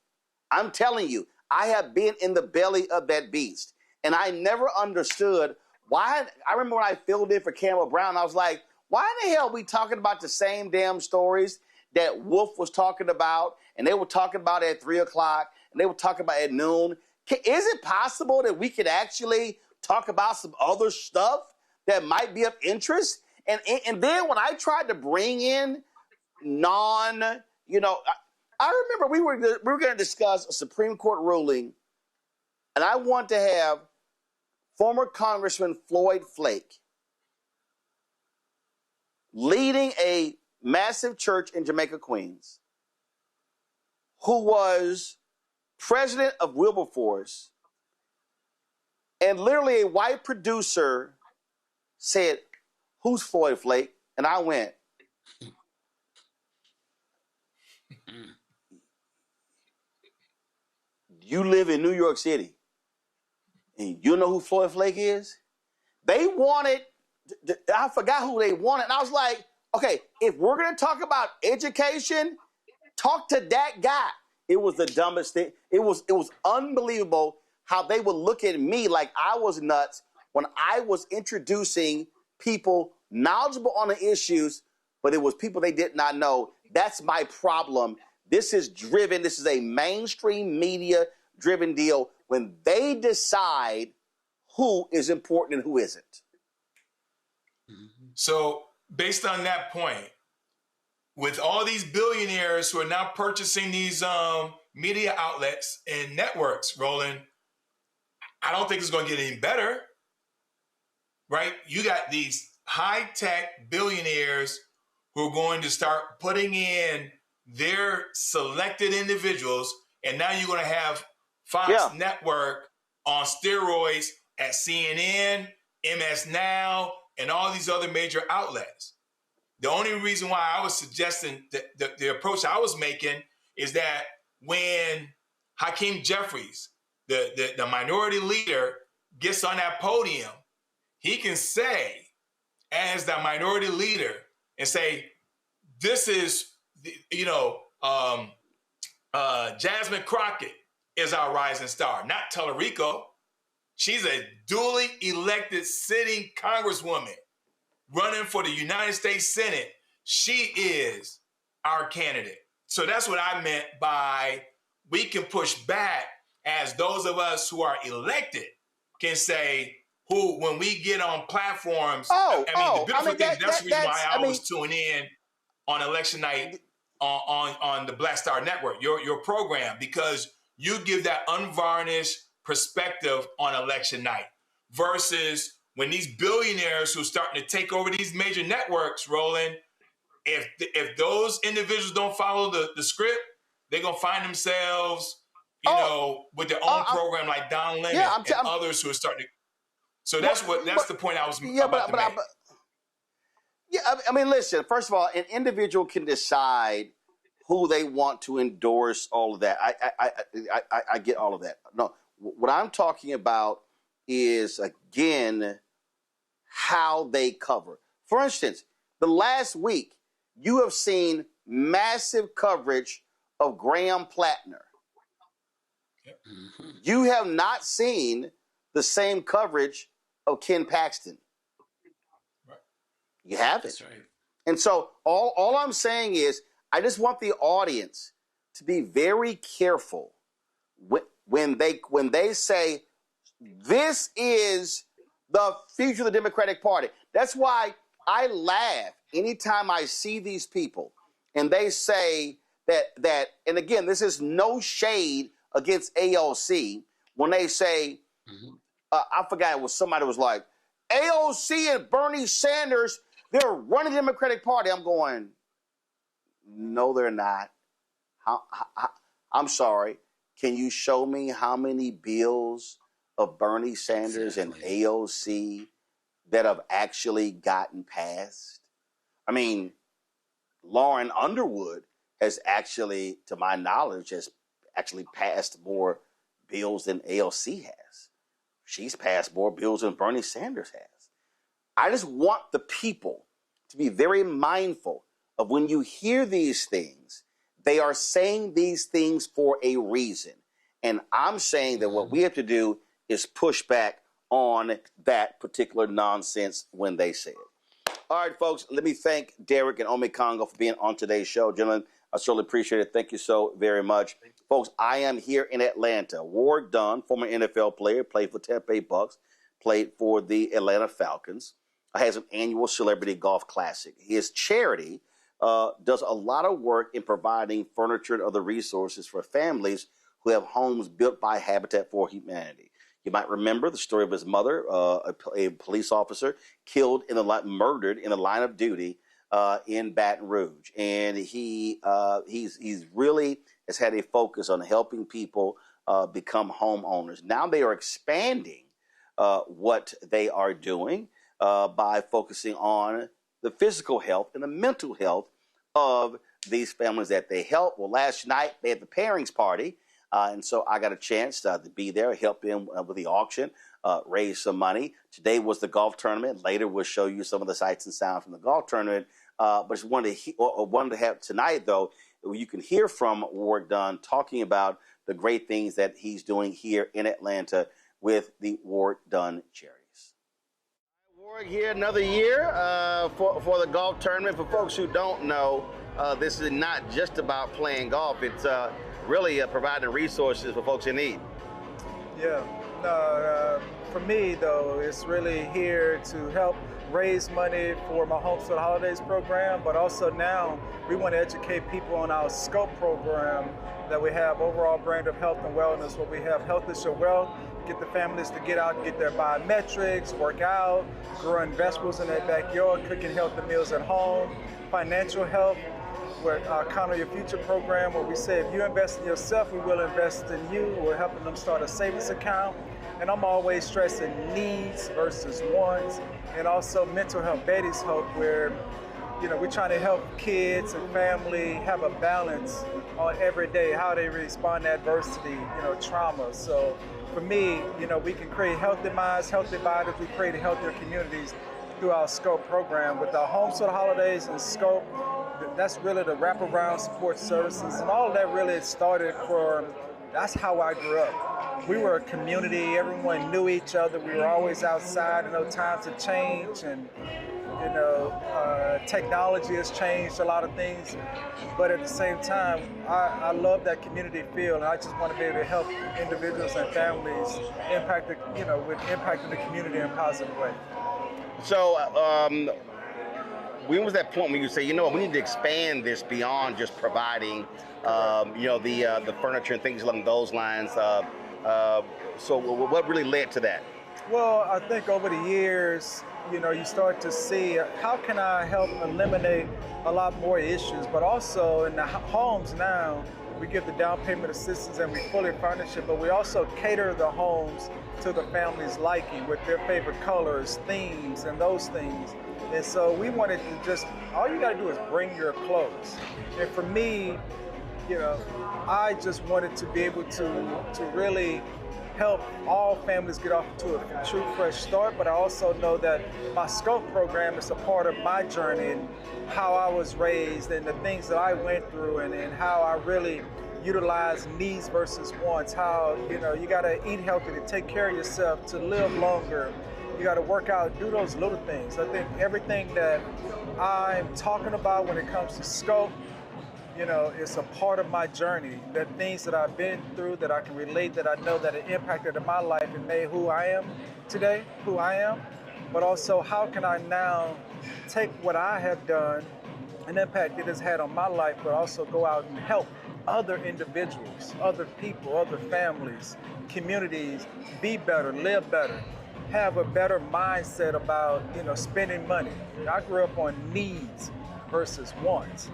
I'm telling you, I have been in the belly of that beast, and I never understood why. I remember when I filled in for Campbell Brown, I was like, why in the hell are we talking about the same damn stories that Wolf was talking about, and they were talking about at 3 o'clock, and they were talking about at noon? Is it possible that we could actually talk about some other stuff that might be of interest? And then when I tried to bring in I remember we were going to discuss a Supreme Court ruling, and I want to have former Congressman Floyd Flake leading a massive church in Jamaica, Queens, who was president of Wilberforce, and literally a white producer said, "Who's Floyd Flake?" And I went, "You live in New York City, and you know who Floyd Flake is?" They wanted, I forgot who they wanted. And I was like, okay, if we're going to talk about education, talk to that guy. It was the dumbest thing. It was unbelievable how they would look at me like I was nuts when I was introducing people knowledgeable on the issues but it was people they did not know. That's my problem. This is a mainstream media driven deal when they decide who is important and who isn't. So based on that point, with all these billionaires who are now purchasing these media outlets and networks, Roland, I don't think it's going to get any better, right? You got these high-tech billionaires who are going to start putting in their selected individuals, and now you're going to have Fox Network on steroids at CNN, MS Now, and all these other major outlets. The only reason why I was suggesting the approach I was making is that when Hakeem Jeffries, the minority leader, gets on that podium, he can say, as the minority leader, and say, this is, Jasmine Crockett is our rising star, not Tellerico. She's a duly elected sitting congresswoman running for the United States Senate. She is our candidate. So that's what I meant by we can push back as those of us who are elected can say who, when we get on platforms, the beautiful thing, that's the reason why I always tune in on election night on the Black Star Network, your program, because you give that unvarnished perspective on election night versus when these billionaires who are starting to take over these major networks, Roland, if those individuals don't follow the script, they're going to find themselves, with their own program like Don Lemon and others who are starting to. So that's the point I was about to make. Listen, first of all, an individual can decide who they want to endorse, all of that. I get all of that. No, what I'm talking about is, again, how they cover. For instance, the last week, you have seen massive coverage of Graham Plattner. You have not seen the same coverage of Ken Paxton. Right. You haven't. That's right. And so all I'm saying is I just want the audience to be very careful when they say this is the future of the Democratic Party. That's why I laugh anytime I see these people and they say that and again, this is no shade against AOC, when they say, I forgot, it was somebody was like, AOC and Bernie Sanders, they're running the Democratic Party. I'm going, no, they're not. I'm sorry. Can you show me how many bills of Bernie Sanders and AOC that have actually gotten passed? I mean, Lauren Underwood has actually, to my knowledge, has actually passed more bills than AOC has. She's passed more bills than Bernie Sanders has. I just want the people to be very mindful of when you hear these things, they are saying these things for a reason. And I'm saying that what we have to do is push back on that particular nonsense when they say it. All right, folks, let me thank Derek and Ome Congo for being on today's show. Gentlemen, I certainly appreciate it. Thank you so very much. Folks, I am here in Atlanta. Ward Dunn, former NFL player, played for Tampa Bay Bucks, played for the Atlanta Falcons, has an annual celebrity golf classic. His charity does a lot of work in providing furniture and other resources for families who have homes built by Habitat for Humanity. You might remember the story of his mother, a police officer, murdered in the line of duty in Baton Rouge. And he's really has had a focus on helping people become homeowners. Now they are expanding what they are doing by focusing on the physical health and the mental health of these families that they help. Well, last night they had the pairings party. And so I got a chance to be there, help them with the auction, raise some money. Today was the golf tournament. Later we'll show you some of the sights and sounds from the golf tournament. But just wanted to have tonight, though, you can hear from Ward Dunn talking about the great things that he's doing here in Atlanta with the Ward Dunn charities. Here another year for the golf tournament. For folks who don't know, this is not just about playing golf. It's really providing resources for folks in need. Yeah. For me, though, it's really here to help raise money for my Homestead Holidays program, but also now we want to educate people on our SCOPE program that we have, overall brand of health and wellness, where we have Health is Your Wealth, get the families to get out and get their biometrics, work out, growing vegetables in their backyard, cooking healthy meals at home, financial health, where our Count on Your Future program, where we say if you invest in yourself, we will invest in you. We're helping them start a savings account. And I'm always stressing needs versus wants, and also mental health, Betty's Hope, where we're trying to help kids and family have a balance on every day, how they respond to adversity, trauma. So for me, we can create healthy minds, healthy bodies. We create healthier communities through our SCOPE program. With our Homestead Holidays and SCOPE, that's really the wraparound support services. And all of that really started that's how I grew up. We were a community, everyone knew each other. We were always outside. Times have changed, and technology has changed a lot of things, but at the same time, I love that community feel, and I just want to be able to help individuals and families with impacting the community in a positive way. So, when was that point when you say, we need to expand this beyond just providing, the furniture and things along those lines? So, what really led to that? Well, I think over the years, you start to see how can I help eliminate a lot more issues, but also in the homes now, we give the down payment assistance and we fully furnish it, but we also cater the homes to the family's liking with their favorite colors, themes, and those things. And so we wanted to all you gotta do is bring your clothes. And for me, I just wanted to be able to really help all families get off to a true fresh start, but I also know that my SCOPE program is a part of my journey and how I was raised and the things that I went through and how I really utilize needs versus wants, how you gotta eat healthy to take care of yourself, to live longer. You gotta work out, do those little things. I think everything that I'm talking about when it comes to SCOPE, it's a part of my journey, that things that I've been through that I can relate, that I know that it impacted in my life and made who I am today, who I am. But also, how can I now take what I have done, an impact it has had on my life, but also go out and help other individuals, other people, other families, communities, be better, live better, have a better mindset about, spending money. I grew up on needs versus wants.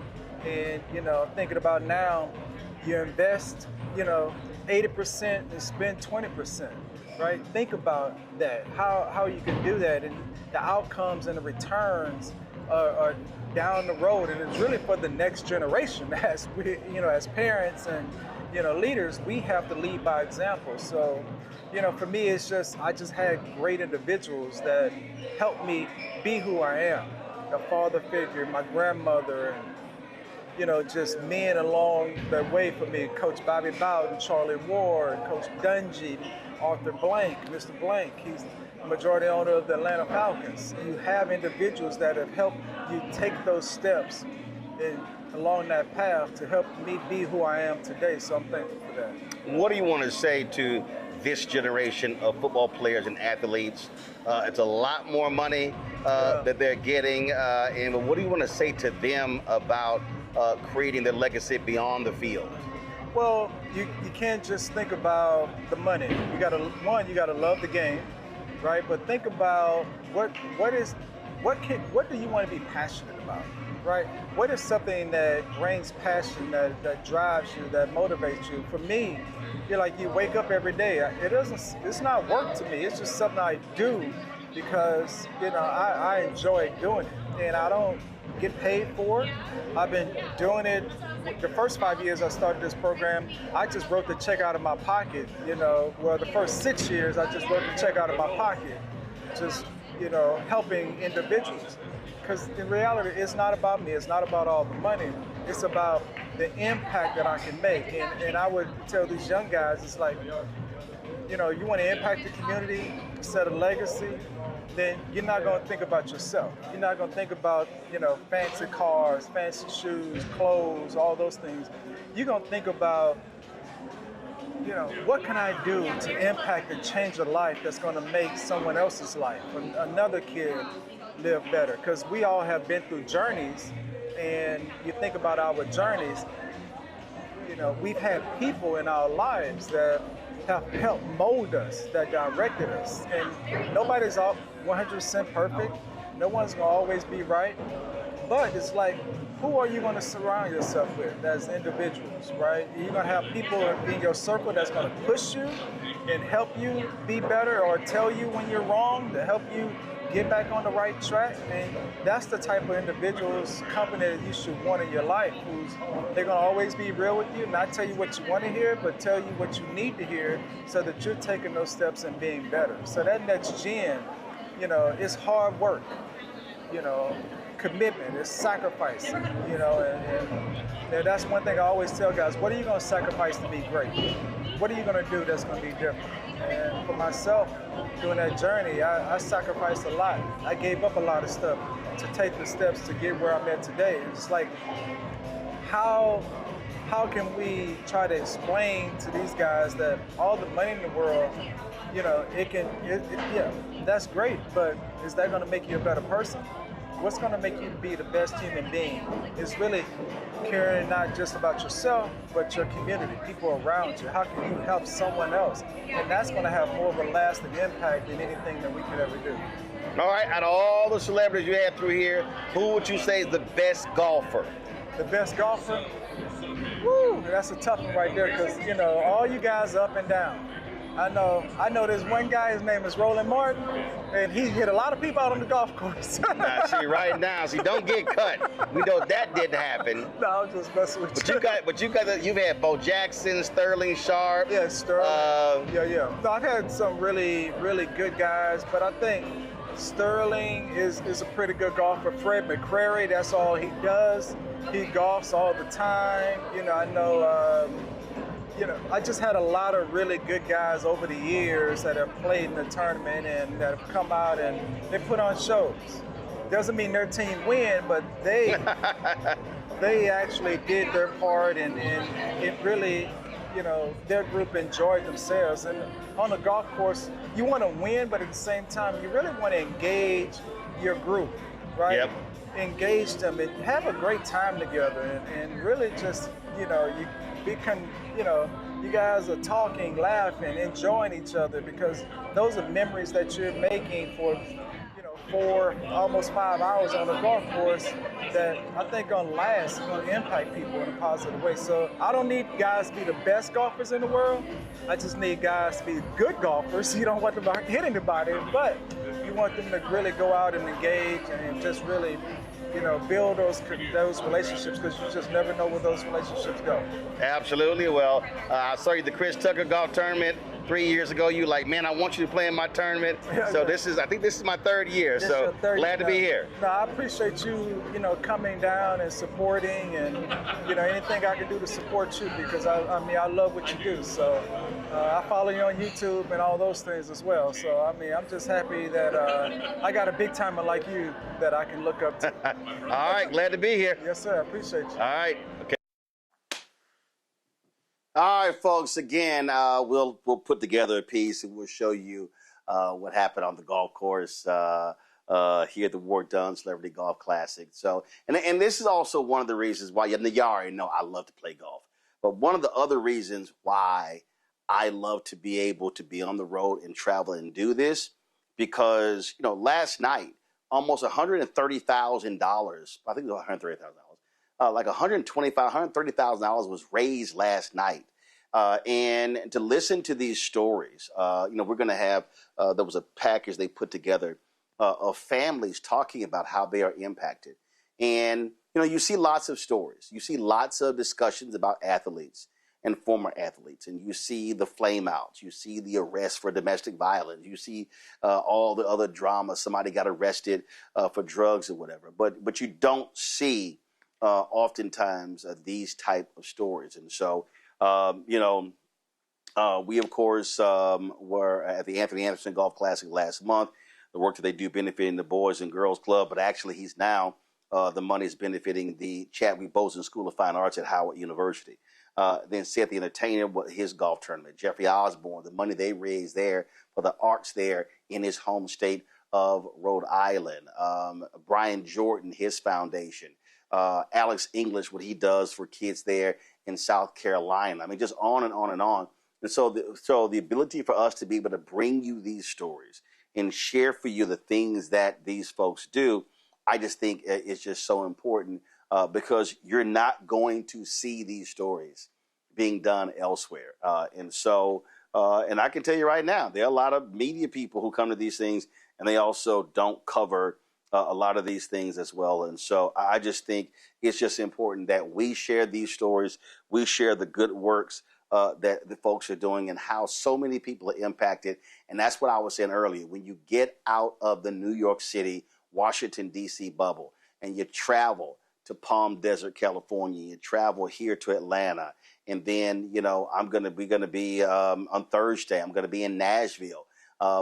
And, thinking about now, you invest, 80% and spend 20%, right? Think about that, how you can do that, and the outcomes and the returns are down the road. And it's really for the next generation. As we, as parents and, leaders, we have to lead by example. So, for me, it's I just had great individuals that helped me be who I am. A father figure, my grandmother, and just men along the way for me, Coach Bobby Bowden, Charlie Ward, Coach Dungy, Arthur Blank, Mr. Blank. He's the majority owner of the Atlanta Falcons. You have individuals that have helped you take those steps along that path to help me be who I am today, so I'm thankful for that. What do you want to say to this generation of football players and athletes? It's a lot more money that they're getting, and what do you want to say to them about creating their legacy beyond the field? Well, you can't just think about the money. You gotta love the game, right? But think about what do you want to be passionate about, right? What is something that brings passion, that drives you, that motivates you? For me, you wake up every day. It's not work to me. It's just something I do because I enjoy doing it, and I don't get paid for it. I've been doing it. The first 5 years I started this program, I just wrote the check out of my pocket. The first 6 years I just wrote the check out of my pocket, just helping individuals. Because in reality, it's not about me. It's not about all the money. It's about the impact that I can make. And I would tell these young guys, it's like, you want to impact the community, set a legacy, then you're not going to think about yourself. You're not going to think about, fancy cars, fancy shoes, clothes, all those things. You're going to think about, what can I do to impact and change a life that's going to make someone else's life, another kid, live better? Because we all have been through journeys, and you think about our journeys, we've had people in our lives that have helped mold us, that directed us. And nobody's 100% perfect. No one's going to always be right. But it's like, who are you going to surround yourself with as individuals, right? You're going to have people in your circle that's going to push you and help you be better, or tell you when you're wrong, to help you get back on the right track. And that's the type of individuals, company that you should want in your life, they're going to always be real with you, not tell you what you want to hear, but tell you what you need to hear so that you're taking those steps and being better. So that next gen, it's hard work, commitment, it's sacrifice, and that's one thing I always tell guys: what are you going to sacrifice to be great? What are you going to do that's going to be different? And for myself, during that journey, I sacrificed a lot. I gave up a lot of stuff to take the steps to get where I'm at today. It's like, how can we try to explain to these guys that all the money in the world, that's great, but is that going to make you a better person? What's going to make you be the best human being is really caring not just about yourself, but your community, people around you. How can you help someone else? And that's going to have more of a lasting impact than anything that we could ever do. All right, out of all the celebrities you had through here, who would you say is the best golfer? The best golfer? Woo, that's a tough one right there, because, all you guys are up and down. I know there's one guy, his name is Roland Martin, and he hit a lot of people out on the golf course. Now, don't get cut. We know that didn't happen. No, I'm just messing with you. You've had Bo Jackson, Sterling Sharp. Yeah, Sterling. Yeah. No, I've had some really, really good guys, but I think Sterling is a pretty good golfer. Fred McCrary, that's all he does. He golfs all the time. I know. I just had a lot of really good guys over the years that have played in the tournament and that have come out and they put on shows. Doesn't mean their team win, but they actually did their part, and it really, their group enjoyed themselves. And on the golf course, you want to win, but at the same time, you really want to engage your group, right? Yep. Engage them and have a great time together, and really just, you guys are talking, laughing, enjoying each other, because those are memories that you're making for, 4, almost 5 hours on the golf course that I think gonna last, gonna impact people in a positive way. So I don't need guys to be the best golfers in the world. I just need guys to be good golfers. You don't want them to hit anybody, but you want them to really go out and engage and just really, build those relationships, because you just never know where those relationships go. Absolutely. Well, I saw you at the Chris Tucker golf tournament 3 years ago. You like, man, I want you to play in my tournament. So I think this is my 3rd year. So glad to be here. No, I appreciate you, coming down and supporting, and anything I can do to support you, because I love what you do. So I follow you on YouTube and all those things as well. So I'm just happy that I got a big timer like you that I can look up to. All right, glad to be here. Yes, sir. I appreciate you. All right. Okay. All right, folks. Again, we'll put together a piece and we'll show you what happened on the golf course here at the Ward Dunn Celebrity Golf Classic. So, and this is also one of the reasons why you already know I love to play golf. But one of the other reasons why I love to be able to be on the road and travel and do this, because last night, almost $130,000. I think it was $130,000. Like $130,000 was raised last night. And to listen to these stories, we're going to have, there was a package they put together of families talking about how they are impacted. And, you see lots of stories. You see lots of discussions about athletes and former athletes. And you see the flame outs. You see the arrest for domestic violence. You see all the other drama. Somebody got arrested for drugs or whatever. But you don't see oftentimes these type of stories. And so, we, of course, were at the Anthony Anderson Golf Classic last month. the work that they do benefiting the Boys and Girls Club, but actually he's now, the money is benefiting the Chadwick Boseman School of Fine Arts at Howard University. Then Seth the Entertainer, his golf tournament. Jeffrey Osborne, the money they raised there for the arts there in his home state of Rhode Island. Brian Jordan, his foundation. Alex English, what he does for kids there in South Carolina. I mean, just on and on and on. And so the ability for us to be able to bring you these stories and share for you the things that these folks do, I just think it's just so important because you're not going to see these stories being done elsewhere. And I can tell you right now, there are a lot of media people who come to these things and they also don't cover a lot of these things as well. And so I just think it's just important that we share these stories. We share the good works that the folks are doing and how so many people are impacted. And that's what I was saying earlier. When you get out of the New York City, Washington, D.C. bubble and you travel to Palm Desert, California, you travel here to Atlanta, and then, we're going to be on Thursday, I'm going to be in Nashville.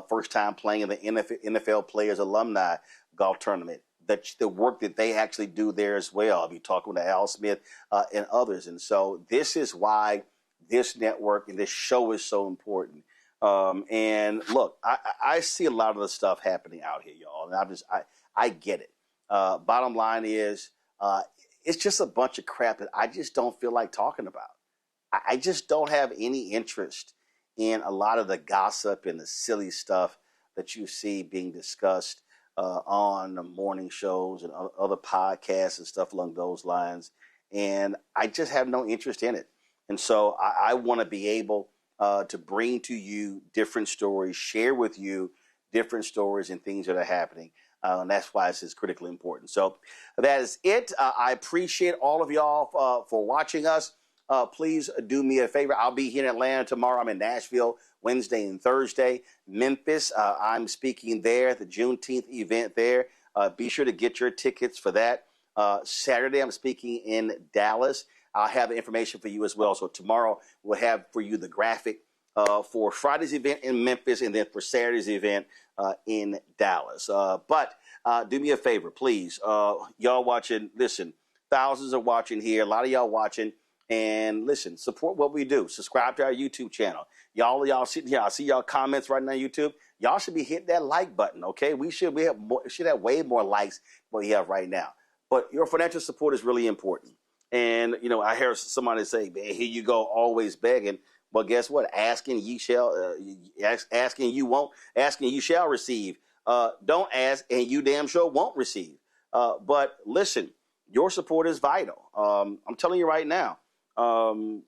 First time playing in the NFL Players Alumni Golf Tournament. The work that they actually do there as well. I'll be talking to Al Smith and others. And so this is why this network and this show is so important. And look, I see a lot of the stuff happening out here, y'all. And I get it. Bottom line is it's just a bunch of crap that I just don't feel like talking about. I just don't have any interest in a lot of the gossip and the silly stuff that you see being discussed on the morning shows and other podcasts and stuff along those lines. And I just have no interest in it. And so I want to be able to bring to you different stories, share with you different stories and things that are happening. And that's why this is critically important. So that is it. I appreciate all of y'all for watching us. Please do me a favor. I'll be here in Atlanta tomorrow. I'm in Nashville Wednesday and Thursday. Memphis, I'm speaking there at the Juneteenth event there. Be sure to get your tickets for that. Saturday, I'm speaking in Dallas. I'll have the information for you as well. So tomorrow, we'll have for you the graphic for Friday's event in Memphis and then for Saturday's event in Dallas. But do me a favor, please. Y'all watching, listen, thousands are watching here. A lot of y'all watching. And listen, support what we do. Subscribe to our YouTube channel. Y'all sitting here. I see y'all comments right now on YouTube. Y'all should be hitting that like button, okay? We should have way more likes than what we have right now. But your financial support is really important. And, I hear somebody say, man, here you go, always begging. But guess what? Asking you shall receive. Don't ask and you damn sure won't receive. But listen, your support is vital. I'm telling you right now. You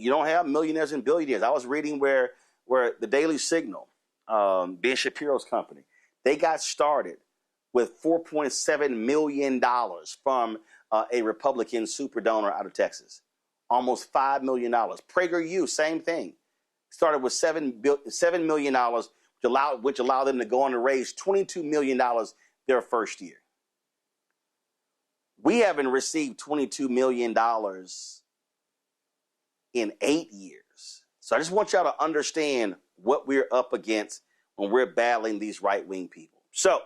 don't have millionaires and billionaires. I was reading where the Daily Signal, Ben Shapiro's company, they got started with $4.7 million from a Republican super donor out of Texas. Almost $5 million. PragerU, same thing. Started with $7 million, which allowed them to go on to raise $22 million their first year. We haven't received $22 million in 8 years. So I just want y'all to understand what we're up against when we're battling these right-wing people. So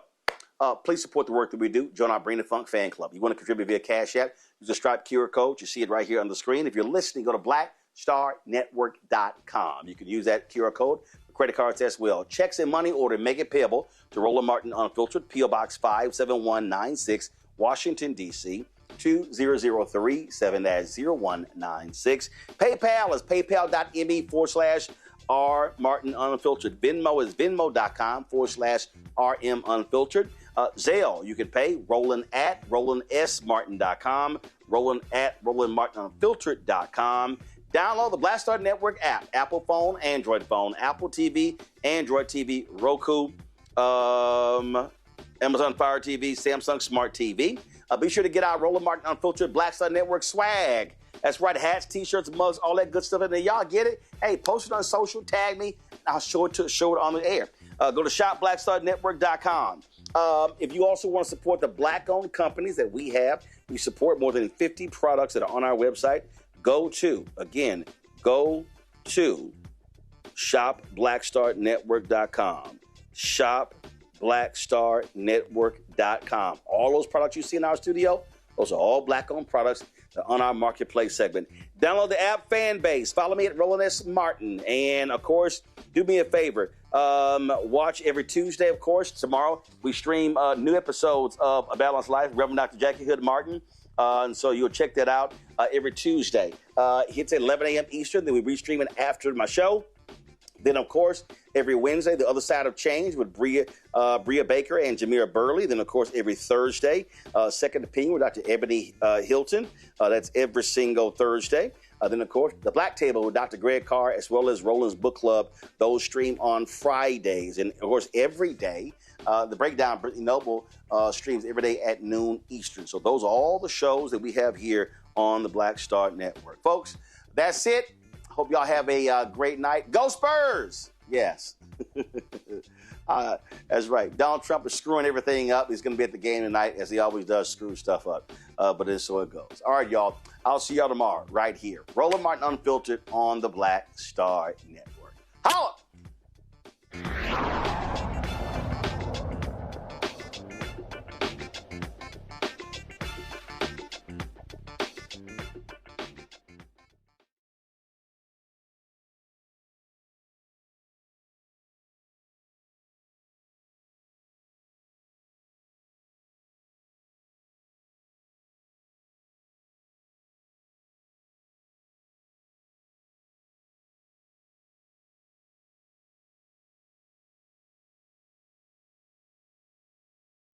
please support the work that we do. Join our Bring the Funk fan club. You want to contribute via Cash App, use the Stripe QR code. You see it right here on the screen. If you're listening, go to blackstarnetwork.com. You can use that QR code for credit cards as well. Checks and money order, make it payable to Roland Martin Unfiltered, P.O. Box 57196, Washington, D.C., 2003 7-0196. PayPal is paypal.me/R Martin Unfiltered. Venmo is venmo.com/RM Unfiltered. Zelle, you can pay Roland@RolandSMartin.com, Roland@RolandMartinUnfiltered.com. Download the Black Star Network app, Apple phone, Android phone, Apple TV, Android TV, Roku, Amazon Fire TV, Samsung Smart TV. Be sure to get our Roland Martin Unfiltered Black Star Network swag. That's right, hats, t-shirts, mugs, all that good stuff. And then y'all get it? Hey, post it on social, tag me, and I'll show it on the air. Go to shopblackstarnetwork.com. If you also want to support the black-owned companies that we have, we support more than 50 products that are on our website. Go to shopblackstarnetwork.com. blackstarnetwork.com. All those products you see in our studio, those are all black-owned products on our marketplace segment. Download the app Fanbase. Follow me at Roland S. Martin. And, of course, do me a favor. Watch every Tuesday, of course. Tomorrow, we stream new episodes of A Balanced Life, Reverend Dr. Jackie Hood Martin. And so you'll check that out every Tuesday. Hits at 11 a.m. Eastern. Then we restream it after my show. Then, of course, every Wednesday, The Other Side of Change with Bria Baker and Jamira Burley. Then, of course, every Thursday, Second Opinion with Dr. Ebony Hilton. That's every single Thursday. Then, of course, The Black Table with Dr. Greg Carr, as well as Roland's Book Club. Those stream on Fridays. And, of course, every day, The Breakdown, Brittany Noble, streams every day at noon Eastern. So those are all the shows that we have here on the Black Star Network. Folks, that's it. Hope y'all have a great night. Go Spurs! Yes. That's right. Donald Trump is screwing everything up. He's going to be at the game tonight, as he always does, screw stuff up. But it's so it goes. All right, y'all. I'll see y'all tomorrow right here. Roland Martin Unfiltered on the Black Star Network. Holla!